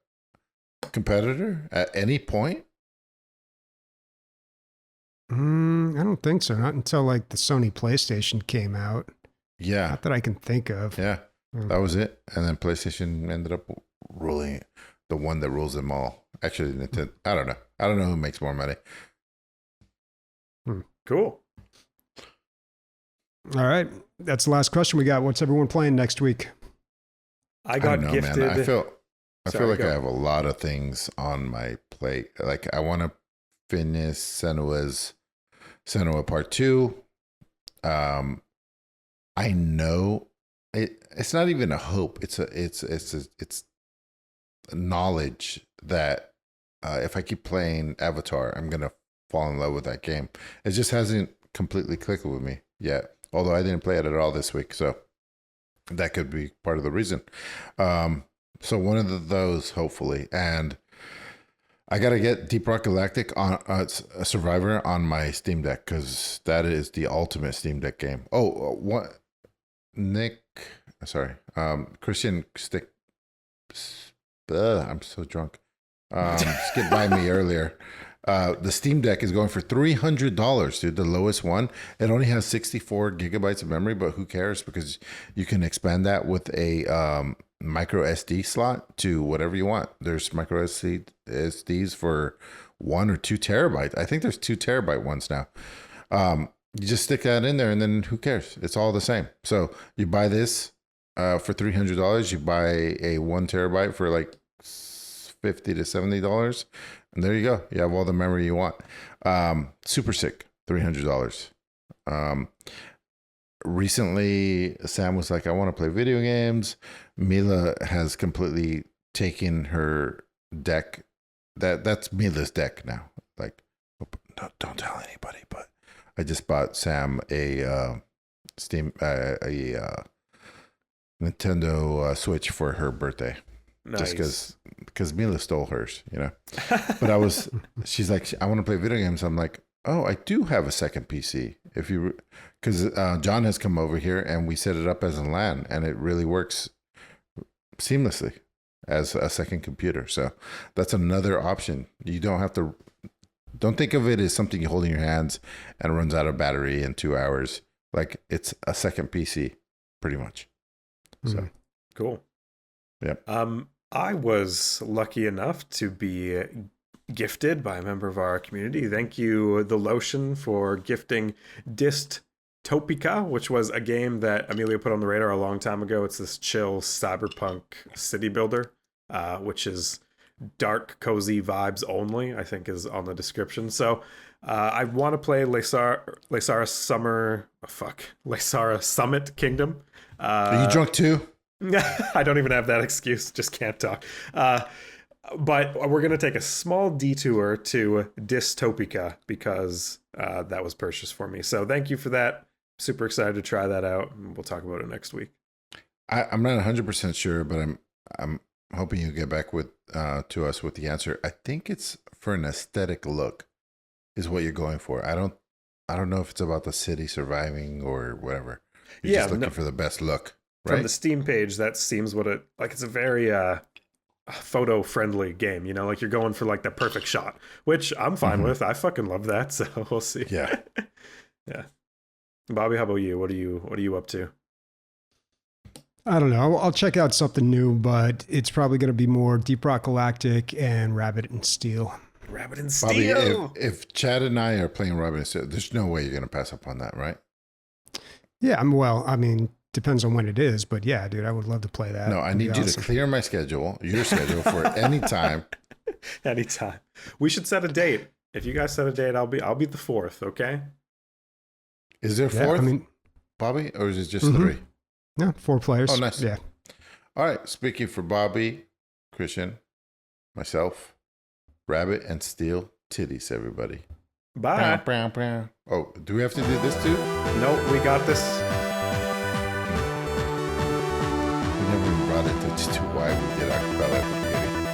at any point? I don't think so. Not until like the Sony PlayStation came out. Yeah. Not that I can think of. Yeah. That was it. And then PlayStation ended up ruling the one that rules them all. Actually, Nintendo. I don't know. I don't know who makes more money. Cool. All right. That's the last question we got. What's everyone playing next week? I got don't know, gifted. man. I feel like go. I have a lot of things on my plate. Like I want to finish Senua Part 2. I know it's not even a hope. It's a knowledge that if I keep playing Avatar, I'm gonna fall in love with that game. It just hasn't completely clicked with me yet. Although I didn't play it at all this week, so that could be part of the reason. So one of those, hopefully, and I gotta get Deep Rock Galactic on a Survivor on my Steam Deck because that is the ultimate Steam Deck game. Oh, what? Christian Stick. I'm so drunk. Skipped by me earlier. The Steam Deck is going for $300, dude. The lowest one. It only has 64 gigabytes of memory, but who cares? Because you can expand that with a micro SD slot to whatever you want. There's micro SDs for 1 or 2 terabytes. I think there's 2 terabyte ones now. You just stick that in there, and then who cares? It's all the same. So you buy this for $300. You buy a 1 terabyte for like $50 to $70. And there you go. You have all the memory you want. Super sick. $300. Recently, Sam was like, I want to play video games. Mila has completely taken her deck. That's Mila's deck now. Like, don't tell anybody, but I just bought Sam a Nintendo Switch for her birthday. Nice. Just because Mila stole hers, you know. But she's like, I want to play video games. I'm like, oh, I do have a second PC. Because John has come over here and we set it up as a LAN, and it really works seamlessly as a second computer. So that's another option. You don't think of it as something you hold in your hands and runs out of battery in 2 hours. Like it's a second PC, pretty much. So cool. Yep. I was lucky enough to be gifted by a member of our community. Thank you, The Lotion, for gifting Dystopica, which was a game that Emilio put on the radar a long time ago. It's this chill cyberpunk city builder, which is dark, cozy vibes only, I think is on the description. So I want to play Laysara Summit Kingdom. Are you drunk too? I don't even have that excuse. Just can't talk. But we're going to take a small detour to Dystopica because that was purchased for me. So thank you for that. Super excited to try that out. We'll talk about it next week. I'm not 100% sure, but I'm hoping you get back to us with the answer. I think it's for an aesthetic look is what you're going for. I don't know if it's about the city surviving or whatever. You're just looking for the best look. Right? From the Steam page, that seems it's a very photo friendly game, you know, like you're going for like the perfect shot, which I'm fine with. I fucking love that. So we'll see. Yeah. Yeah. Bobby, how about you? What are you up to? I don't know. I'll check out something new, but it's probably going to be more Deep Rock Galactic and Rabbit and Steel. Rabbit and Steel. Bobby, if Chad and I are playing Rabbit and Steel, there's no way you're going to pass up on that, right? Yeah, depends on when it is, but yeah, dude, I would love to play that. No, I need you to clear your schedule for any time. Anytime. We should set a date. If you guys set a date, I'll be the 4th, okay? Is there 4th, Bobby, or is it just 3? No, 4 players. Oh, nice. Yeah. All right. Speaking for Bobby, Christian, myself, Rabbit, and Steel Titties, everybody. Bye. Brown, brown. Oh, do we have to do this too? Nope, we got this. We never even brought it to why we did acapella at the beginning.